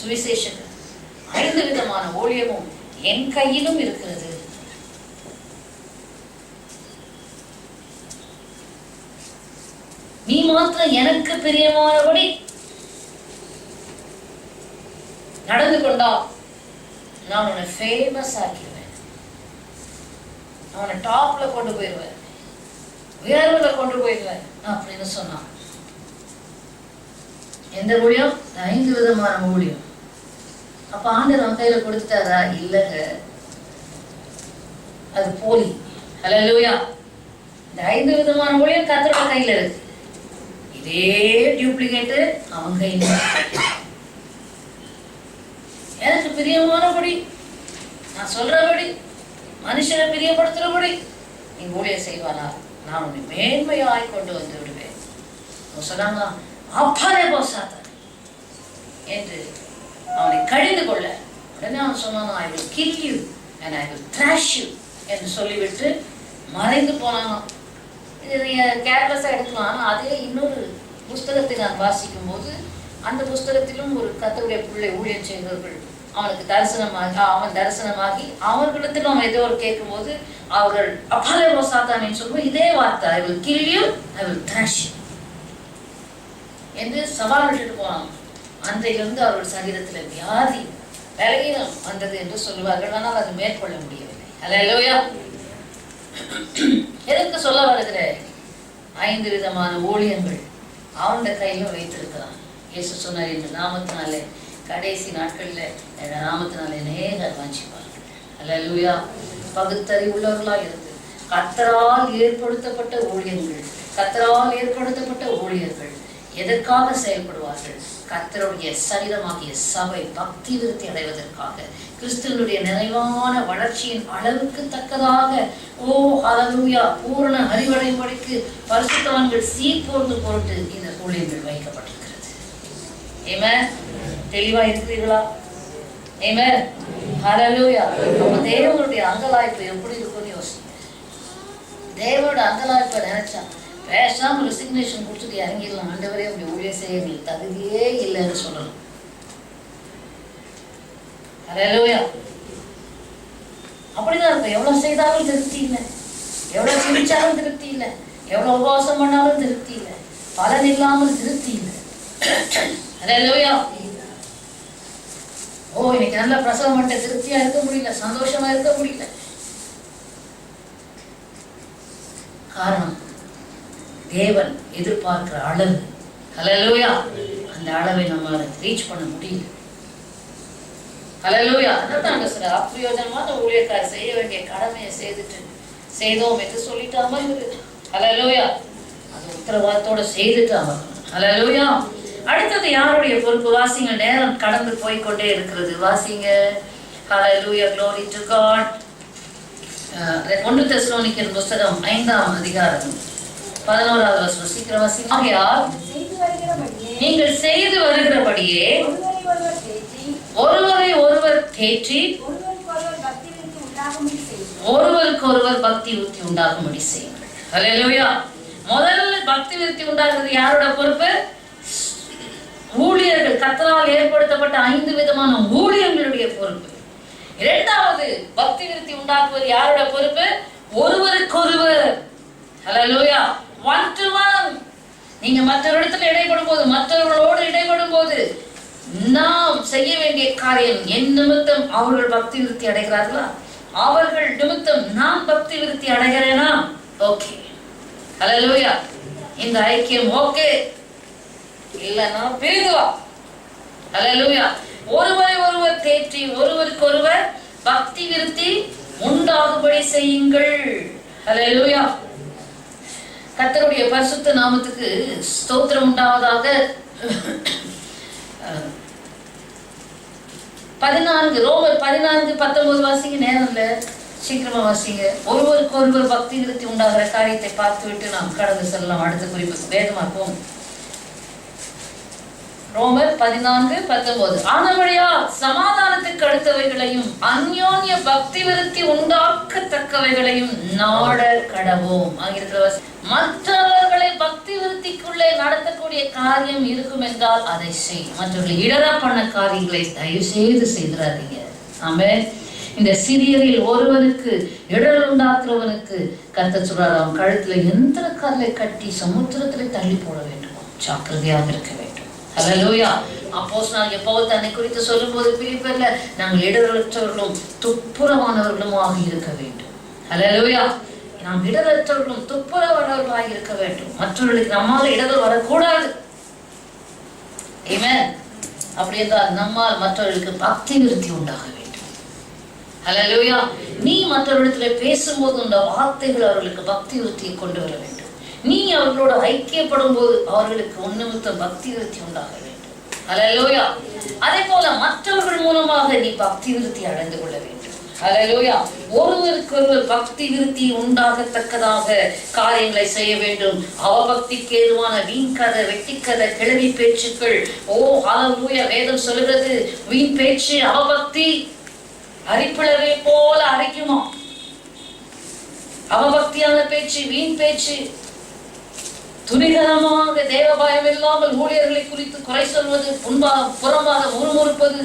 சுவிசேஷகர், 5 விதமான ஊழியமும் என் கையிலும் இருக்கிறது. நீ மாத்திரம் எனக்கு பிரியமானபடி நடந்து கொண்டா நான் உன்னை ஃபேமஸ் ஆக்கிடுவேன், நான் உன்னை டாப்ல கொண்டு போயிடுவேன், உயர்வுல கொண்டு போயிடுவேன் அப்படின்னு சொன்னான். எந்த ஊழியம்? 5 விதமான ஊழியம். அப்ப ஆண்டவர் அவன் கையில கொடுத்துட்டாரா? இல்லைங்க, அது போலி. அல்லேலூயா. இந்த 5 விதமான ஊழியம் கர்த்தரோட கையில இருக்கு. இதே டியூப்ளிகேட் அவன் கையில. எனக்கு பிரியமானபடி, நான் சொல்றபடி, மனுஷனை பிரியப்படுத்துறபடி நீ ஊழியம் செய்வானா, நான் உன்னை மேன்மையாய் கொண்டு வந்து விடுவேன். சொன்னாங்க, அப்பாலே போசாத என்று அவனை கடிந்து கொள்ள. உடனே அவன் சொன்னான், I will kill you and I will thrash you என்று சொல்லிவிட்டு மறைந்து போனான். இது கேர்லெஸ்ஸா எடுக்கலாம். ஆனால் அதே இன்னொரு புஸ்தகத்தை நான் வாசிக்கும் போது அந்த புஸ்தகத்திலும் ஒரு கர்த்தருடைய பிள்ளை ஊழியம் செய்தவர்கள் அவனுக்கு அவன் தரிசனமாகி அவர்களிடத்தில் அவன் ஏதோ ஒரு கேட்கும் போது அவர்கள் அப்பாலே போசாதான்னு சொல்லுவோம், இதே வார்த்தை, I will kill you, I will thrash you என்று சவால் விட்டுட்டு போனாங்க. அன்றையிலிருந்து அவர்கள் சரீரத்தில் வியாதி பலகீனம் வந்தது என்று சொல்லுவார்கள். ஆனால் அது மேற்கொள்ள முடியவில்லை. அல்லேலூயா. எதற்கு சொல்ல வருகிற? 5 விதமான ஊழியங்கள் அவனுடைய கையிலும் வைத்திருக்கிறான். இயேசு சொன்னார், இந்த நாமத்தினாலே கடைசி நாட்கள்ல என் நாமத்தினாலே நேரர் வாஞ்சிப்பார்கள். அல்லேலூயா. பகுத்தறிவுள்ளவர்களாக இருந்து கர்த்தரால் ஏற்படுத்தப்பட்ட ஊழியர்கள் எதற்காக செயல்படுவார்கள்? கர்த்தருடைய சரீரமாகிய சபை பக்தி விருத்தி அடைவதற்காக, கிறிஸ்துவனுடைய நிறைவான வளர்ச்சியின் அளவுக்கு தக்கதாக, ஹல்லேலூயா, பூரண அறிவடையும்படிக்கு பரிசுத்தவான்கள் சீர்போர்ந்து பொருட்டு இந்த ஊழியங்கள் வைக்கப்பட்டிருக்கிறது. ஆமென். தெளிவா இருக்கிறீர்களா? ஆமென். ஹல்லேலூயா. நம்ம தேவனுடைய அங்கலாய்ப்பு எப்படி இருக்கும்னு யோசிங்க. தேவனோட அங்கலாய்ப்பை நினைச்சா பேசாம ரெசிக்னேஷன் கொடுத்துட்டு இறங்கிடலாம். ஆண்டவரே அப்படி ஊழியம் செய்ய எங்களுக்கு தகுதியே இல்லைன்னு சொல்லலாம். ஹல்லேலூயா. அப்படிதான் இருக்கும். எவ்வளவு செய்தாலும் திருப்தி இல்லை, எவ்வளவு சிரிச்சாலும் திருப்தி இல்லை, எவ்வளவு உபவாசம் பண்ணாலும் திருப்தி இல்லை, பலன் இல்லாமல் திருப்தி இல்லை. ஹல்லேலூயா. ஓ இன்னைக்கு நல்ல பிரசவம் பண்ணிட்டு திருப்தியா இருக்க முடியல, சந்தோஷமா இருக்க முடியல. காரணம் தேவன் எதிர்பார்க்கிற அளவு. ஹல்லேலூயா. அந்த அளவை நம்ம ரீச் பண்ண முடியல. ஹல்லேலூயா. அதான் சில அப்பிரயோஜனமான ஊழியக்காரர் செய்ய வேண்டிய கடமையை செய்தோம் என்று சொல்லிட்டு அமர்ந்து. ஹல்லேலூயா. அது உத்தரவாதத்தோட செய்துட்டு அமர்ந்து. ஹல்லேலூயா. அடுத்தது யாருடைய பொறுப்பு? வாசிங்க. நேரம் கடந்து போய்கொண்டே இருக்கிறது. வாசிங்க. ஹல்லேலூயா. glory to God. 1 தெசலோனிக்கர் புத்தகம் 5ஆம் அதிகாரம் 11வது வசனம். சீக்கிரம் வாசிங்க. ஆகையால் நீங்கள் செய்து வருகிறபடியே ஒருவரை ஒருவர் தேற்றி ஒருவருக்கு ஒருவர் பக்தி விருத்தி உண்டாகும்படி செய்யுங்கள். ஹல்லேலூயா. முதல்ல பக்தி விருத்தி உண்டாகிறது யாரோட பொறுப்பு? ஊழியர்கள், கர்த்தரால் ஏற்படுத்தப்பட்ட 5 விதமான ஊழியர்களுடைய பொறுப்பு. இரண்டாவது பக்தி விருத்தி உண்டாக்குவது யாரோட பொறுப்பு? ஒருவருக்கொருவர். ஹல்லேலூயா. 1 to 1. நீங்க மற்றவரிடத்துல இடைப்படும் போது, மற்றவர்களோடு இடைப்படும் போது நாம் செய்ய வேண்டிய காரியம், என் நிமித்தம் அவர்கள் பக்தி விருத்தி அடைகிறார்களா, அவர்கள் நிமித்தம் நான் பக்தி விருத்தி அடைகிறேனா? ஓகே. ஹல்லேலூயா. இந்த ஐக்கியம் ஓகே இல்லைன்னா பிரிதுவா. ஹல்லேலூயா. ஒருவரை ஒருவர் தேற்றி ஒருவருக்கு ஒருவர் பக்தி விருத்தி உண்டாகும்படி செய்யுங்கள். ஹல்லேலூயா. கர்த்தருடைய பரிசுத்த நாமத்துக்கு ஸ்தோத்திரம் உண்டாவதாக. 14 ரோமர் 14:19 வாசிங்க. நேரம் இல்ல, சீக்கிரமா வாசிங்க. ஒருவருக்கு ஒருவர் பக்தி விருத்தி உண்டாகிற காரியத்தை பார்த்துவிட்டு நாம் கடந்து செல்லலாம். அடுத்த குறிப்பு வேகமா போம். ரோமர் 14:19. ஆனபடியா சமாதானத்துக்கு அடுத்தவைகளையும் அந்யோன்ய பக்தி விருத்தி உண்டாக்கத்தக்கவைகளையும் நாட கடவோம். மற்றவர்களை பக்தி விருத்திக்குள்ளே நடத்தக்கூடிய காரியம் இருக்கும் என்றால் அதை செய். மற்றவர்களை இடர பண்ண காரியங்களை தயவு செய்து செய்திடாதீங்க. ஆமென். இந்த சிறியரில் ஒருவனுக்கு இடர் உண்டாக்குறவனுக்கு கர்த்தர் சொல்றார், அவன் கழுத்துல எந்திர கல்லை கட்டி சமுத்திரத்திலே தள்ளி போட வேண்டும். ஜாக்கிரதையாக இருக்க வேண்டும். ஹல்லேலூயா. அப்போஸ்தலனாகிய பவுல் தன்னை குறித்து சொல்லும்போது பிலிப்பியர்ல நாங்கள் இடரற்றவர்களும் துப்புரவானவர்களுமாக இருக்க வேண்டும். ஹல்லேலூயா. நாம் இடரற்றவர்களும் துப்புரவானவர்களாக இருக்க வேண்டும். மற்றவர்களுக்கு நம்மால் இடர்கள் வரக்கூடாது. ஆமென். அப்படி என்றால் நம்மால் மற்றவர்களுக்கு பக்தி விருத்தி உண்டாக வேண்டும். ஹல்லேலூயா. நீ மற்றவர்களிடத்துல பேசும்போது உள்ள வார்த்தைகள் அவர்களுக்கு பக்தி விருத்தியை கொண்டு வர வேண்டும். நீ அவர்களோட ஐக்கியப்படும் போது அவர்களுக்கு உன்னிமித்த பக்தி விருத்தி உண்டாக வேண்டும். ஹல்லேலூயா. அதே போல மற்றவர்கள் மூலமாக நீ பக்தி விருத்தி அடைந்து கொள்ள வேண்டும். ஹல்லேலூயா. ஒருவருக்கு ஒருவர் பக்தி விருத்தி உண்டாகத்தக்கதாக காரியங்களை செய்ய வேண்டும். அவபக்திக்கு ஏதுவான வீண் கதை, வெட்டி கதை, கிளவி பேச்சுக்கள். ஓ ஹல்லேலூயா. வேதம் சொல்லுகிறது, வீண் பேச்சு, அவபக்தி அரிப்பிளவை போல அரைக்குமா. அவபக்தியான பேச்சு, வீண் பேச்சு, துணிகரமாக தேவ பயம் இல்லாமல் ஊழியர்களை குறித்து குறை சொல்வது, புறம்பாக முறுமுறுப்பது,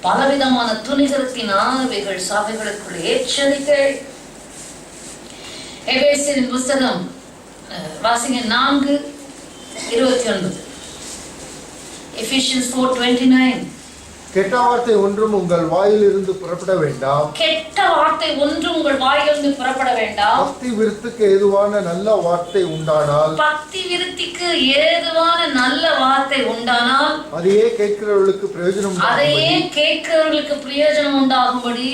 பலவிதமான துணிகரத்தின் ஆவிகள் சபைகளுக்குள் எச்சரிக்கை. எபேசியரின் புத்தகம் வாசிங்க 4:29. Ephesians 4:29. கெட்ட வார்த்தை ஒன்றும் உங்கள் வாயிலிருந்து புறப்பட வேண்டாம். கெட்ட வார்த்தை ஒன்றும் உங்கள் வாயிலிருந்து புறப்பட வேண்டாம். பக்தி விருத்திக்கு ஏதுவான நல்ல வார்த்தை உண்டானால், பக்தி விருத்திக்கு ஏதுவான நல்ல வார்த்தை உண்டானால் அதையே கேட்கிறவர்களுக்கு பிரயோஜனம் உண்டாகும்படி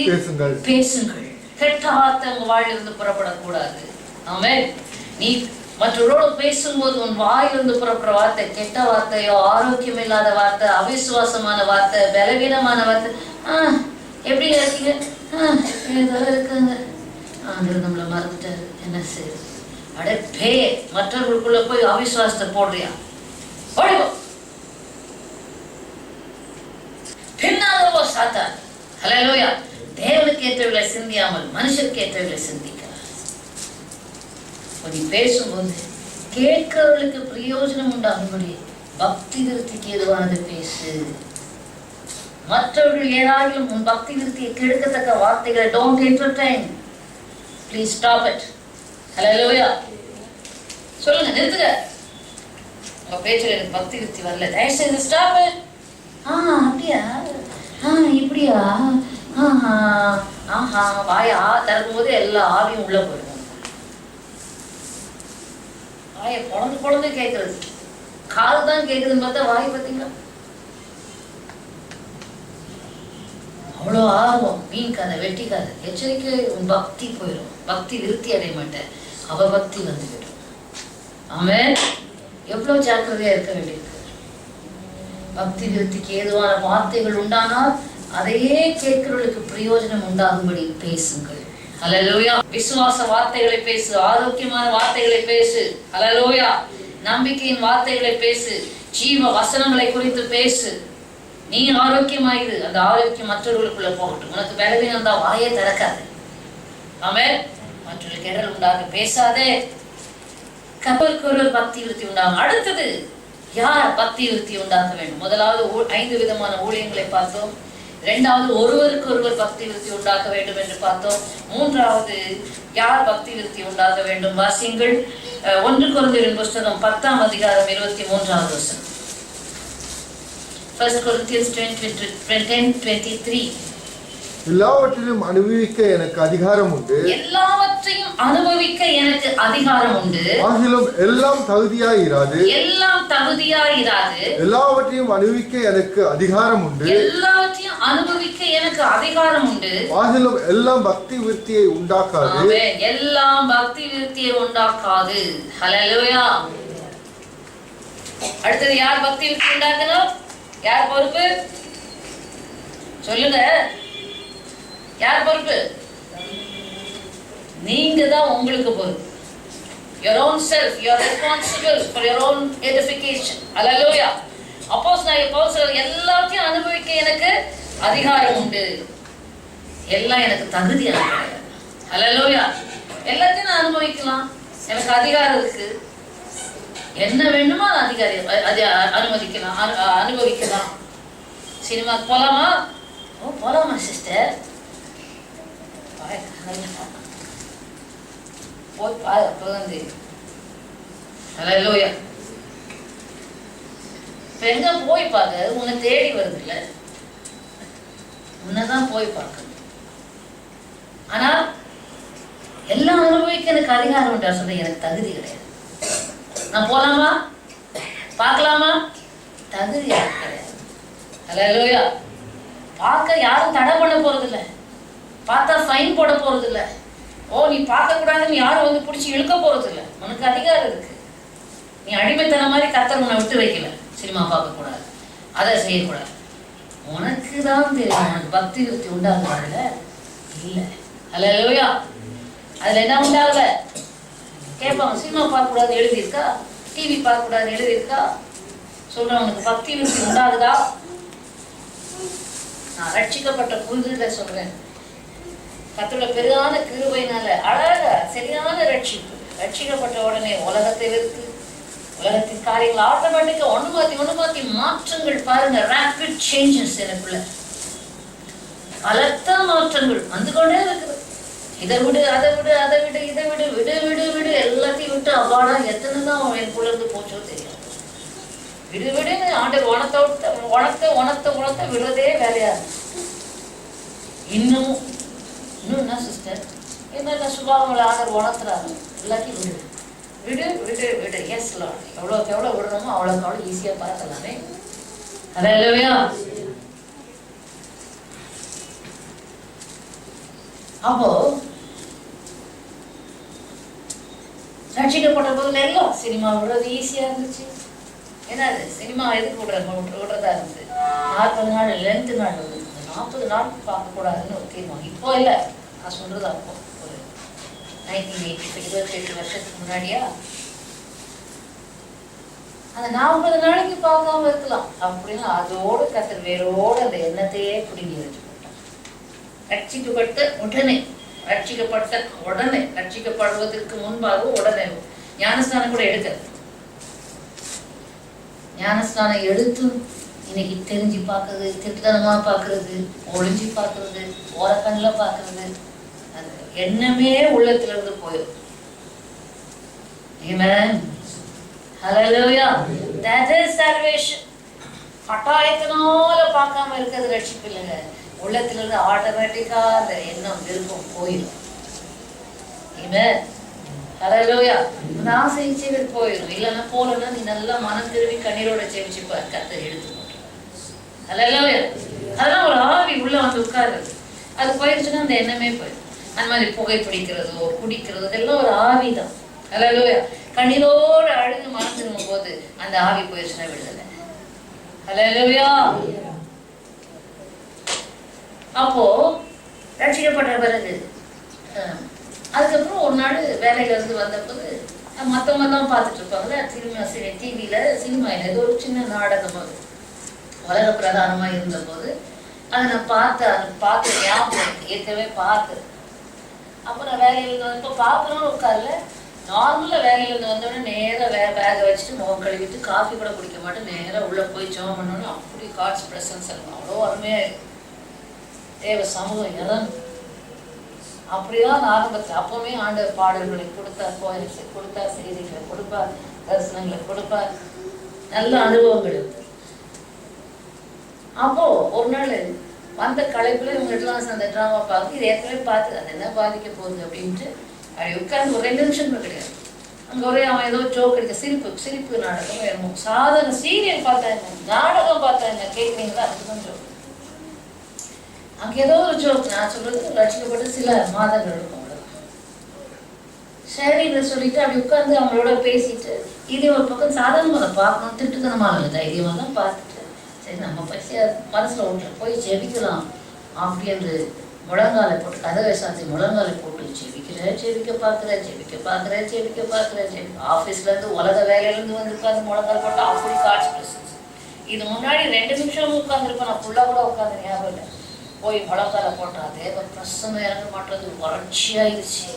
பேசுங்கள். கெட்ட வார்த்தை உங்க வாயிலிருந்து புறப்படக்கூடாது. ஆமென். நீ மற்றவரோடு பேசும்போது உன் வாயிலிருந்து புறப்படுற வார்த்தை கெட்ட வார்த்தையோ, ஆரோக்கியம் இல்லாத வார்த்தை, அவிசுவாசமான வார்த்தை, பலவீனமான வார்த்தை, எப்படி இருக்கீங்க, ஏதோ இருக்குங்க, ஆண்டவர் நம்மளை மறந்துட்டாரு, என்ன செய்யுது, அடே பே, மற்றவர்களுக்குள்ள போய் அவிசுவாசத்தை போடுறியா, ஓடிப்போ, பின்னாலவோ சாத்தான். ஹல்லேலூயா. தேவனுக்கு ஏற்றவர்களை சிந்தியாமல் மனுஷருக்கு ஏற்றவர்களை சிந்திக்கிறார். நீ பேசும்போது கேட்கிறவர்களுக்கு பிரயோஜனம் உண்டாகும்படி பக்தி விருத்திக்கு ஏதுவானது பேசு. மற்றவர்கள் ஏதாயிலும் உன் பக்தி விருத்தியை கெடுக்கத்தக்க வார்த்தைகளை don't entertain. Please stop it. Hallelujah. சொல்லுங்க, நிறுத்துங்க. உங்க பேச்சுல எனக்கு பக்தி விருத்தி வரல, தயவுசெய்து stop it. அப்படியா, இப்படியா, வாயா திறக்கும் போது எல்லா ஆவியும் உள்ள போயிடும். வாயை பொழந்து பொழந்து கேட்கறது, காது தான் கேட்குதுன்னு பார்த்தா வாய் பார்த்தீங்களா அவ்வளோ ஆர்வம். மீன் கதை வெட்டி கதை. எச்சரிக்கை, உன் பக்தி போயிடும். பக்தி விருத்தி அடைய மாட்டேன், அவபக்தி வந்து விடும். ஆமென். எவ்வளவு ஜாக்கிரதையா இருக்க வேண்டியிருக்கு. பக்தி விருத்திக்கு ஏதுவான வார்த்தைகள் உண்டானால் அதையே கேட்கிறவர்களுக்கு பிரயோஜனம் உண்டாகும்படி பேசுங்கள். ஹல்லேலூயா. விசுவாச வார்த்தைகளை பேசு, ஆரோக்கியமான வார்த்தைகளை பேசு. ஹல்லேலூயா. நம்பிக்கையின் வார்த்தைகளை பேசு, ஜீவ வசனங்களை குறித்து பேசு. நீ ஆரோக்கியமாயிரு, அந்த ஆரோக்கியம் மற்றவர்களுக்குள்ள போகட்டும். உனக்கு பலவீனம் தான், வாயே திறக்காது. ஆமென். மற்றவர்களுக்கு இடர் உண்டாக பேசாதே. கபருக்கு ஒரு பக்தி விருத்தி உண்டாகும். அடுத்தது, யார் பக்தி விருத்தி உண்டாக்க வேண்டும்? முதலாவது 5 விதமான ஊழியங்களை பார்த்தோம். இரண்டாவது, ஒருவருக்கு ஒருவர் பக்தி விருத்தி உண்டாக்க வேண்டும் என்று பார்த்தோம். மூன்றாவது, யார் பக்தி விருத்தி உண்டாக்க வேண்டும்? வாசியுங்கள். 1 கொரிந்தியரின் புஸ்தகம் 10ஆம் அதிகாரம் 23வது வசனம். 1 Corinthians 10:23. எல்லாவற்றையும் அனுபவிக்க எனக்கு அதிகாரம் உண்டு. எல்லாவற்றையும் அனுபவிக்க எனக்கு அதிகாரம் உண்டு. ஆகிலும் எல்லாம் தகுதியாய் இராது. எல்லாம் தகுதியாய் இராது. எல்லாவற்றையும் அனுபவிக்க எனக்கு அதிகாரம் உண்டு. எல்லாவற்றையும் அனுபவிக்க எனக்கு அதிகாரம் உண்டு. ஆகிலும் எல்லாம் பக்தி விருத்தியை உண்டாக்காது. ஆமென். எல்லாம் பக்தி விருத்தியை உண்டாக்காது. ஹல்லேலூயா. அடுத்தது, யார் பக்தி விருத்தி உண்டாக்கணும்? யார் பொறுப்பு? சொல்லுங்க, யார் பொறுப்பு? நீங்க தான் உங்களுக்கு பொறுப்பு. Your own self, you are responsible for your own edification. Hallelujah. அப்போஸ்தலனாகிய பவுல் சொல்றார், எல்லாத்தையும் அனுபவிக்க எனக்கு அதிகாரம் உண்டு. எல்லாம் எனக்கு தகுதியான கிடையாது. ஹல்லேலூயா. எல்லாத்தையும் நான் அனுபவிக்கலாம், எனக்கு அதிகாரம் இருக்கு. என்ன வேண்டுமோ அது அனுமதிக்கலாம், அனுபவிக்கலாம். சினிமாக்கு போலாமா? போலாமா சிஸ்டர்? போய் பாரு, அப்பதான் தெரியும். ஹல்லேலூயா. இப்ப எங்க போய் பார்க்க? உன்னை தேடி வருது இல்ல, உன்னதான் போய் பார்க்கணும். ஆனா எல்லாம் அனுபவிக்க எனக்கு அதிகாரம் உண்டா சொல்ற, எனக்கு தகுதி கிடையாது. நான் போலாமா, பார்க்கலாமா? தகுதி எனக்கு கிடையாது. ஹல்லேலூயா. பார்க்க யாரும் தடை பண்ண போறது இல்லை, பார்த்தா ஃபைன் போட போறது இல்லை. நீ பார்க்க கூடாதுன்னு யாரும் வந்து பிடிச்சி இழுக்க போறது இல்லை. உனக்கு அதிகாரம் இருக்கு. நீ அடிமைத்தன மாதிரி கர்த்தர் உன்னை விட்டு வைக்கல. சினிமா பார்க்க கூடாது, அதை செய்யக்கூடாது. உனக்கு தான் தெரியும். உனக்கு பக்தி விருத்தி உண்டாகுதுல இல்லை. ஹல்லேலூயா. அதுல என்ன உண்டாகல? கேட்பாங்க, சினிமா பார்க்க கூடாது எழுதியிருக்கா, டிவி பார்க்க கூடாது எழுதியிருக்கா? சொல்றேன், உனக்கு பக்தி விருத்தி உண்டாகுதா? நான் ரட்சிக்கப்பட்ட புதிதுல சொல்றேன், கர்த்தருடைய பெரிதான கிருபையினால அழகா சரியான ரட்சிப்பு. ரட்சிக்கப்பட்ட உடனே உலகத்தை வெறுத்து, உலகத்தின் காரியங்கள் ஆட்டோமேட்டிக்கா ஒண்ணு மாத்தி மாற்றங்கள் பாருங்க. ராபிட் சேஞ்சஸ் எனக்குள்ள பலத்த மாற்றங்கள் வந்து கொண்டே இருக்குது. இதை விடு, அதை விடு, அதை விடு, இதை விடு, விடு விடு விடு, எல்லாத்தையும் விட்டு அவ்வாடா எத்தனை தான் எனக்குள்ள இருந்து போச்சோ தெரியும். விடு விடுன்னு ஆண்டவர் உணத்தை விடுறதே வேலையா. இன்னும் என்ன சிஸ்டர், என்ன சுபாவங்களை ஆண்டவர் உணர்த்துறாங்க. எல்லாத்தையும் விடு விடு விடு விடு. Yes lord. எவ்வளோக்கு எவ்வளோ விடுறோமோ அவ்வளோக்கு அவ்வளோ ஈஸியாக பறக்கலாமே. ஹல்லேலூயா. அப்போ ரட்சிக்கப்பட்ட போது எல்லாம் சினிமா விடுறது ஈஸியா இருந்துச்சு. ஏன்னா சினிமா எதுக்கு விடுறதா இருந்தது? 40 நாள் லென்த் நாள் வந்து 40 நாள் பார்க்க கூடாதுன்னு ஒரு தீர்மானம். இப்போ இல்லை, நான் சொல்றது அப்போ ஒரு 1928 வருஷத்துக்கு முன்னாடியா. அந்த 40 நாளைக்கு பார்க்காம இருக்கலாம் அப்படின்னு அதோடு கர்த்தர் வேரோடு அந்த எண்ணத்தையே பிடுங்கி வச்சு போட்டான். ரட்சிக்கப்பட்ட உடனே, ரட்சிக்கப்படுவதற்கு முன்பாக உடனே ஞானஸ்நானம் கூட எடுக்க, ஞானஸ்நானம் எடுத்து இன்னைக்கு தெரிஞ்சு பார்க்கறது, திட்டத்தனமா பார்க்கறது, ஒளிஞ்சு பார்க்கறது, ஓரக்கண்ணில் பார்க்கறது, அந்த எண்ணமே உள்ளத்துல இருந்து போயிடும். Amen. Hallelujah. That is salvation. கட்டாயத்தினால பார்க்காம இருக்கிறது ரட்சிப்பு இல்லைங்க. உள்ளத்துல இருந்து ஆட்டோமேட்டிக்கா அந்த எண்ணம் விருப்பம் போயிடும். Amen. Hallelujah. அந்த ஆசை இச்சைகள் போயிடும். இல்லைன்னா போலன்னா நீ நல்லா மனம் திரும்பி கண்ணீரோட ஜெபிச்சு கர்த்தர் எடுத்து. Hallelujah. அதெல்லாம் ஒரு ஆவி உள்ள வந்து உட்காருது. அது போயிடுச்சுன்னா அந்த எண்ணமே போயிடும். அந்த மாதிரி புகை பிடிக்கிறதோ குடிக்கிறதோ இதெல்லாம் ஒரு ஆவிதான். Hallelujah. கண்ணீரோடு அழுது மனம் திரும்பும் போது அந்த ஆவி போயிடுச்சுன்னா விடுதலை. Hallelujah. அப்போ ரட்சிக்கப்பட்ட பிறகு அதுக்கப்புறம் ஒரு நாள் வேலையில இருந்து வந்தபோது மத்தவங்க தான் பார்த்துட்டு இருப்பாங்கல்ல, டிவியில சினிமாயில ஏதோ ஒரு சின்ன நாடகம் அது உலக பிரதானமா இருந்த போது அதை நான் பார்த்த ஞாபகம் ஏற்கனவே பார்த்தேன். அப்போ நான் வேலையில வந்து பார்க்கணும்னு உட்கார்ல, நார்மலா வேலையில இருந்து வந்தோடனே நேரா பேகை வச்சுட்டு முகம் கழுவிட்டு காஃபி கூட குடிக்க மாட்டேன், நேரா உள்ள போய் ஜெபம் பண்ணோன்னு அப்படி காட்ஸ் பிரசன்ஸ் இருக்கும். அவ்வளோ அருமையா தேவ சமூகம் இடம். அப்படிதான் ஆரம்பத்தில் அப்பவுமே ஆண்டவர் பாடல்களை கொடுத்தார், கோயில்களை கொடுத்தார், செய்திகளை கொடுப்பார், தரிசனங்களை கொடுப்பார், நல்ல அனுபவங்கள் இருக்கு. அப்போ ஒரு நாள் வந்த களைப்புல இவங்கெல்லாம் அந்த ட்ராமா பார்த்து இது ஏற்கனவே பார்த்து அது என்ன பாதிக்க போகுது அப்படின்ட்டு அப்படி உட்கார்ந்து ஒரு 2 நிமிஷம் கூட கிடையாது. அங்கே ஒரே அவன் ஏதோ ஜோக் அடிக்க சிரிப்பு நாடகம், சாதாரண சீரியல் பார்த்தாங்க, நாடகம் பார்த்தாங்க, கேட்குறீங்களா? அதுதான் ஜோக். அங்கே ஏதோ ஒரு ஜோக், நான் சொல்றது ரட்சிக்கப்பட்டு சில மாதங்கள் இருக்கும். சரின்னு சொல்லிட்டு அப்படி உட்கார்ந்து அவங்களோட பேசிட்டு இதே ஒரு பக்கம் சாதாரணமாக பார்க்கணும், திட்டுத்தனமான தைரியமாக தான் பார்த்துட்டு சரி நம்ம பசி மனசுல ஒன்று போய் ஜெபிக்கலாம் அப்படின்னு முழங்காலை போட்டு கதவை சாத்தி முழங்காலை போட்டு ஜெபிக்க பார்க்குறேன். ஆஃபீஸ்ல இருந்து உலக வேலையில இருந்து வந்து உட்காந்து முழங்கால் போட்டு அப்படி காட்சி பிரசன்ஸ். இது முன்னாடி 2 நிமிஷம் உட்காந்துருப்பேன், நான் ஃபுல்லா கூட உட்காந்து ஞாபகம் இல்லை. போய் முழங்காலை போட்டா தேவ பிரசன்னம் இறங்க மாட்டேது, வறட்சியாயிருச்சு.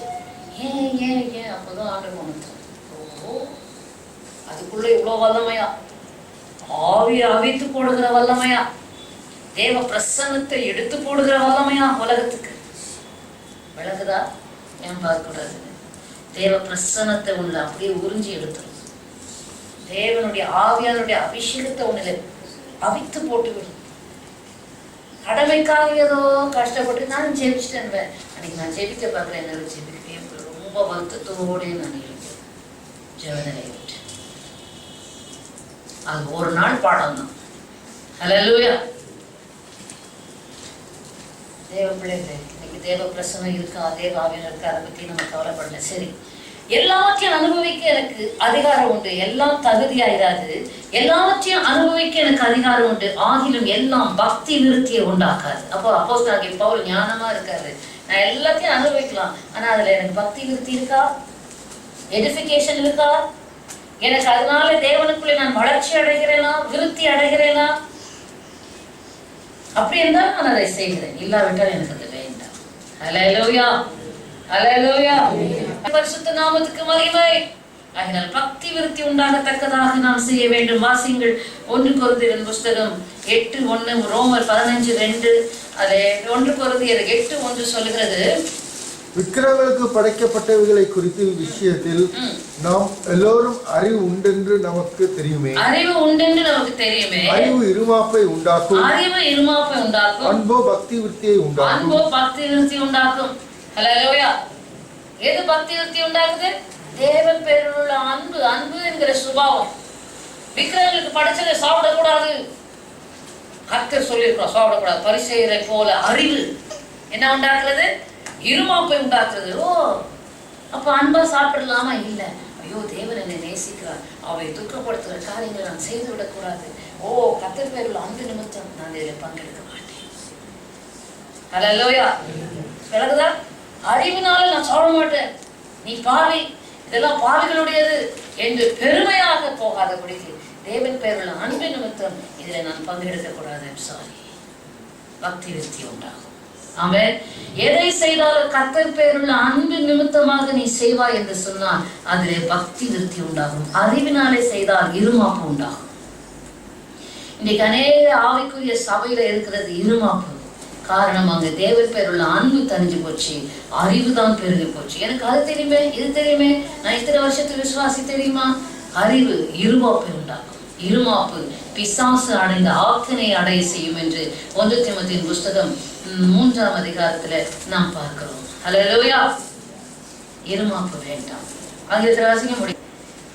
ஏன் அப்போதான் ஆண்டவர் உணர்த்தார், ஓ அதுக்குள்ள இவ்வளோ வல்லமையா, ஆவி அவித்து போடுகிற வல்லமையா, தேவ பிரசன்னத்தை எடுத்து போடுகிற வல்லமையா உலகத்துக்கு விளங்குதா? ஏன் பார்க்கக்கூடாது? தேவ பிரசன்னத்தை உள்ள அப்படியே உறிஞ்சி எடுத்துரும். தேவனுடைய ஆவியானுடைய அபிஷேகத்தை உன்னில அவித்து போட்டு விடும். கடமைக்காக ஏதோ கஷ்டப்பட்டு நான் ஜெபிச்சுட்டேன், அன்னைக்கு நான் ஜெபிக்க பார்க்குறேன், என்னால ஜெபிக்கவே ரொம்ப வருத்தத்தோடு நான் எழுப்பேன் ஜெபநிலை விட்டு. அது ஒரு நாள் பாடம் தான். ஹல்லேலூயா. தேவ பிள்ளைகளே, இன்னைக்கு தேவ பிரசன்னம் இருக்கா, தேவ ஆவியர் இருக்கா, அதை பத்தி நம்ம கவலைப்படல. சரி, எல்லாவற்றையும் அனுபவிக்க எனக்கு அதிகாரம் உண்டு, எல்லாம் தகுதியாயிராது, எல்லாவற்றையும் அனுபவிக்க எனக்கு அதிகாரம் உண்டு, ஆகிலும் எல்லாம் பக்தி விருத்தியை உண்டாக்காது. அப்போ அப்போஸ்தலனாகிய பவுல் ஞானமா இருக்காரு, நான் எல்லாத்தையும் அனுபவிக்கலாம், ஆனா அதுல எனக்கு பக்தி விருத்தி இருக்கா, எடிஃபிகேஷன் இருக்கா, எனக்கு அதனால தேவனுக்குள்ளே நான் வளர்ச்சி அடைகிறேனா, விருத்தி அடைகிறேனா, அப்படி இருந்தால் நான் அதை செய்கிறேன், இல்லாவிட்டால் எனக்கு அது வேண்டாம். ஹல்லேலூயா, ஹல்லேலூயா. பரிசுத்த நாமத்துக்கு மகிமை. அதனால் பக்தி விருத்தி உண்டாகத்தக்கதாக நாம் செய்ய வேண்டும். வாசியுங்கள் 1 கொரிந்தியர் புஸ்தகம் 8:1, ரோமர் 15:2, அதே 1 கொரிந்தியர் 8:1 சொல்லுகிறது, விக்கிரங்களுக்கு படைக்கப்பட்டவைகளை குறித்து விஷயத்தில் நாம் எல்லோரும் அறிவு உண்டென்று நமக்கு தெரியுமே. அறிவு இருமாப்பை உண்டாக்கும், அன்போ பக்தி விருத்தியை உண்டாக்கும். ஹல்லேலூயா. எது பக்தி விருத்தி உண்டாக்குது? தேவன் பேரில் உள்ள அன்பு என்கிற சுபாவம். விக்கிரங்களுக்கு படைச்சதை சாப்பிடக்கூடாது, கர்த்தர் சொல்லியிருக்கிறோம், சாப்பிடக்கூடாது. பரிசேயரை போல அறிவு என்ன உண்டாக்குறது? இருமாப்பை உண்டாக்குறது. ஓ, அப்ப அன்பா சாப்பிடலாமா? இல்ல, ஐயோ தேவன் என்னை நேசிக்கிறார், அவை துக்கப்படுத்துகிற காரியங்களை நான் செய்து விடக்கூடாது. ஓ, கர்த்தர் பேருள்ள அன்பு நிமித்தம் நான் இதில் பங்கெடுக்க மாட்டேன். ஹல்லேலூயா. விளக்குதா? அறிவினால நான் சாப்பிட மாட்டேன், நீ பாவி, இதெல்லாம் பாவிகளுடையது என்று பெருமையாக போகாதபடிக்கு தேவன் பேருள்ள அன்பு நிமித்தம் இதில் நான் பங்கெடுக்க கூடாது. சாரி, பக்தி விருத்தி உண்டாகும். ஆமென். எதை செய்தாலும் கர்த்தர் பேருள்ள அன்பு நிமித்தமாக நீ செய்வாய் என்று சொன்னால் அதிலே பக்தி விருத்தி உண்டாகும். அறிவினாலே செய்தால் இருமாப்பு உண்டாகும். இன்னைக்கு அநேக ஆவிக்குரிய சபையில இருக்கிறது இருமாப்பு. காரணம், அங்க தேவர் பேருள்ள அன்பு தனிஞ்சு போச்சு, அறிவு தான் பெருகி போச்சு. எனக்கு அது தெரியுமே, இது தெரியுமே, நான் இத்தனை வருஷத்துக்கு விசுவாசி தெரியுமா? அறிவு இருமாப்பை உண்டாக்கும். இருமாப்பு பிசாசு அடைந்த ஆக்கினை அடைய செய்யும் என்று 1 தீமோத்தேயுவின் புஸ்தகம் 3ஆம் அதிகாரத்துல நாம் பார்க்கிறோம். ஹல்லேலூயா. இருமாப்பு வேண்டாம். ஆங்கிலத்தில் வாசிக்க முடியும்.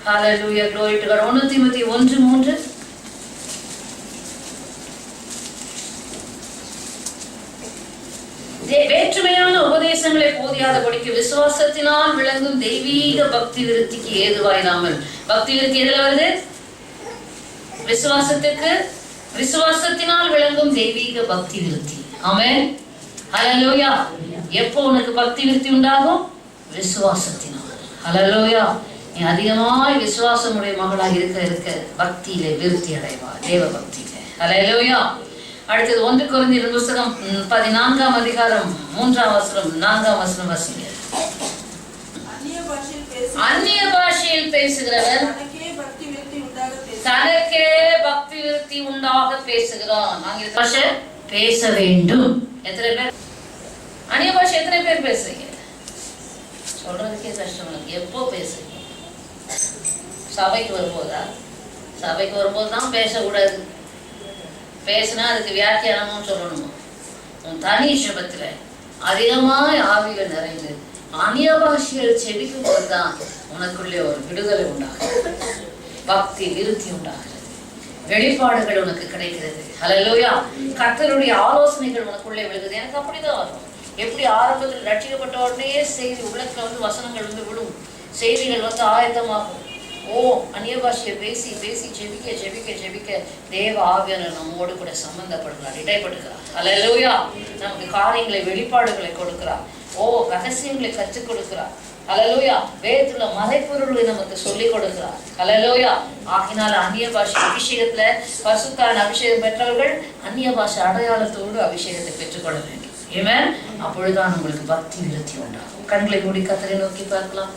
ஹல்லேலூயா, glory to God. 1 தீமோத்தேயு 1:3. வேற்றுமையான உபதேசங்களை போதியாதபடிக்கு விசுவாசத்தினால் விளங்கும் தெய்வீக பக்தி விருத்திக்கு ஏதுவாயிராமல். பக்தி விருத்தி எதுல வருது? விசுவாசத்தினால் விளங்கும் தெய்வீக பக்தி விருத்தி. ஆமென். ஹல்லேலூயா. எப்போ உனக்கு பக்தி விருத்தி உண்டாகும்? விசுவாசத்தினால். ஹல்லேலூயா. நீ அதிகமாய் விசுவாசமுடைய மகளாக இருக்க பக்தியிலே விருத்தி அடைவா, தேவ பக்தியிலே. ஹல்லேலூயா. அடுத்தது 1 கொரிந்தியர் புஸ்தகம் 14ஆம் அதிகாரம் 3ஆம் வசனம் 4ஆம் வசனம் வாசிங்க. அந்நிய பாஷையில் பேசுகிறவன் தனக்கே பக்தி விருத்தி உண்டாக பேசுகிறான். ஆங்கில பாஷை பேச வேண்டும். எத்தனை பேர் அந்நிய பாஷை எத்தனை பேர் பேசுறீங்க? சொல்றதுக்கே கஷ்டம். எப்போ பேசுறீங்க? சபைக்கு வரும்போதா? சபைக்கு வரும்போது தான் பேசக்கூடாது. பேசினா அதுக்கு வியாக்கியானமும் சொல்லணுமா? உன் தனி ஜெபத்துல அதிகமாய் ஆவியில நிறைந்து அந்நிய பாஷையில் செபிக்கும் போதுதான் உனக்குள்ளே ஒரு விடுதலை உண்டாகிறது, பக்தி விருத்தி உண்டாகிறது, வெளிப்பாடுகள் உனக்கு கிடைக்கிறது. ஹல்லேலூயா. கர்த்தருடைய ஆலோசனைகள் உனக்குள்ளே விழுகுது. எனக்கு அப்படிதான் வரும். எப்படி ஆரம்பத்தில் ரட்சிக்கப்பட்ட உடனே செய்தி உள்ளத்துல வசனங்கள் விழும், செய்திகள் ஆயத்தமாகும். அந்நிய பாஷையை பேசி பேசி ஜெபிக்க தேவ ஆவியானவர் நம்மோடு கூட சம்பந்தப்படுகிறார், இடைப்படுகிறார். ஹல்லேலூயா. நமக்கு காரியங்களை வெளிப்பாடுகளை கொடுக்கிறார். ரகசியங்களை கற்றுக் கொடுக்கிறார். ஹல்லேலூயா. வேதத்துல மறைப்பொருள்களை நமக்கு சொல்லிக் கொடுக்கிறார். ஹல்லேலூயா. ஆகினால அந்நிய பாஷை அபிஷேகத்துல பரிசுத்தாவின் அபிஷேகம் பெற்றவர்கள் அந்நிய பாஷை அடையாளத்தோடு அபிஷேகத்தை பெற்றுக்கொள்ள வேண்டும். ஆமென். அப்பொழுதுதான் உங்களுக்கு பக்தி விருத்தி உண்டாகும். கண்களை மூடி கர்த்தரை நோக்கி பார்க்கலாம்.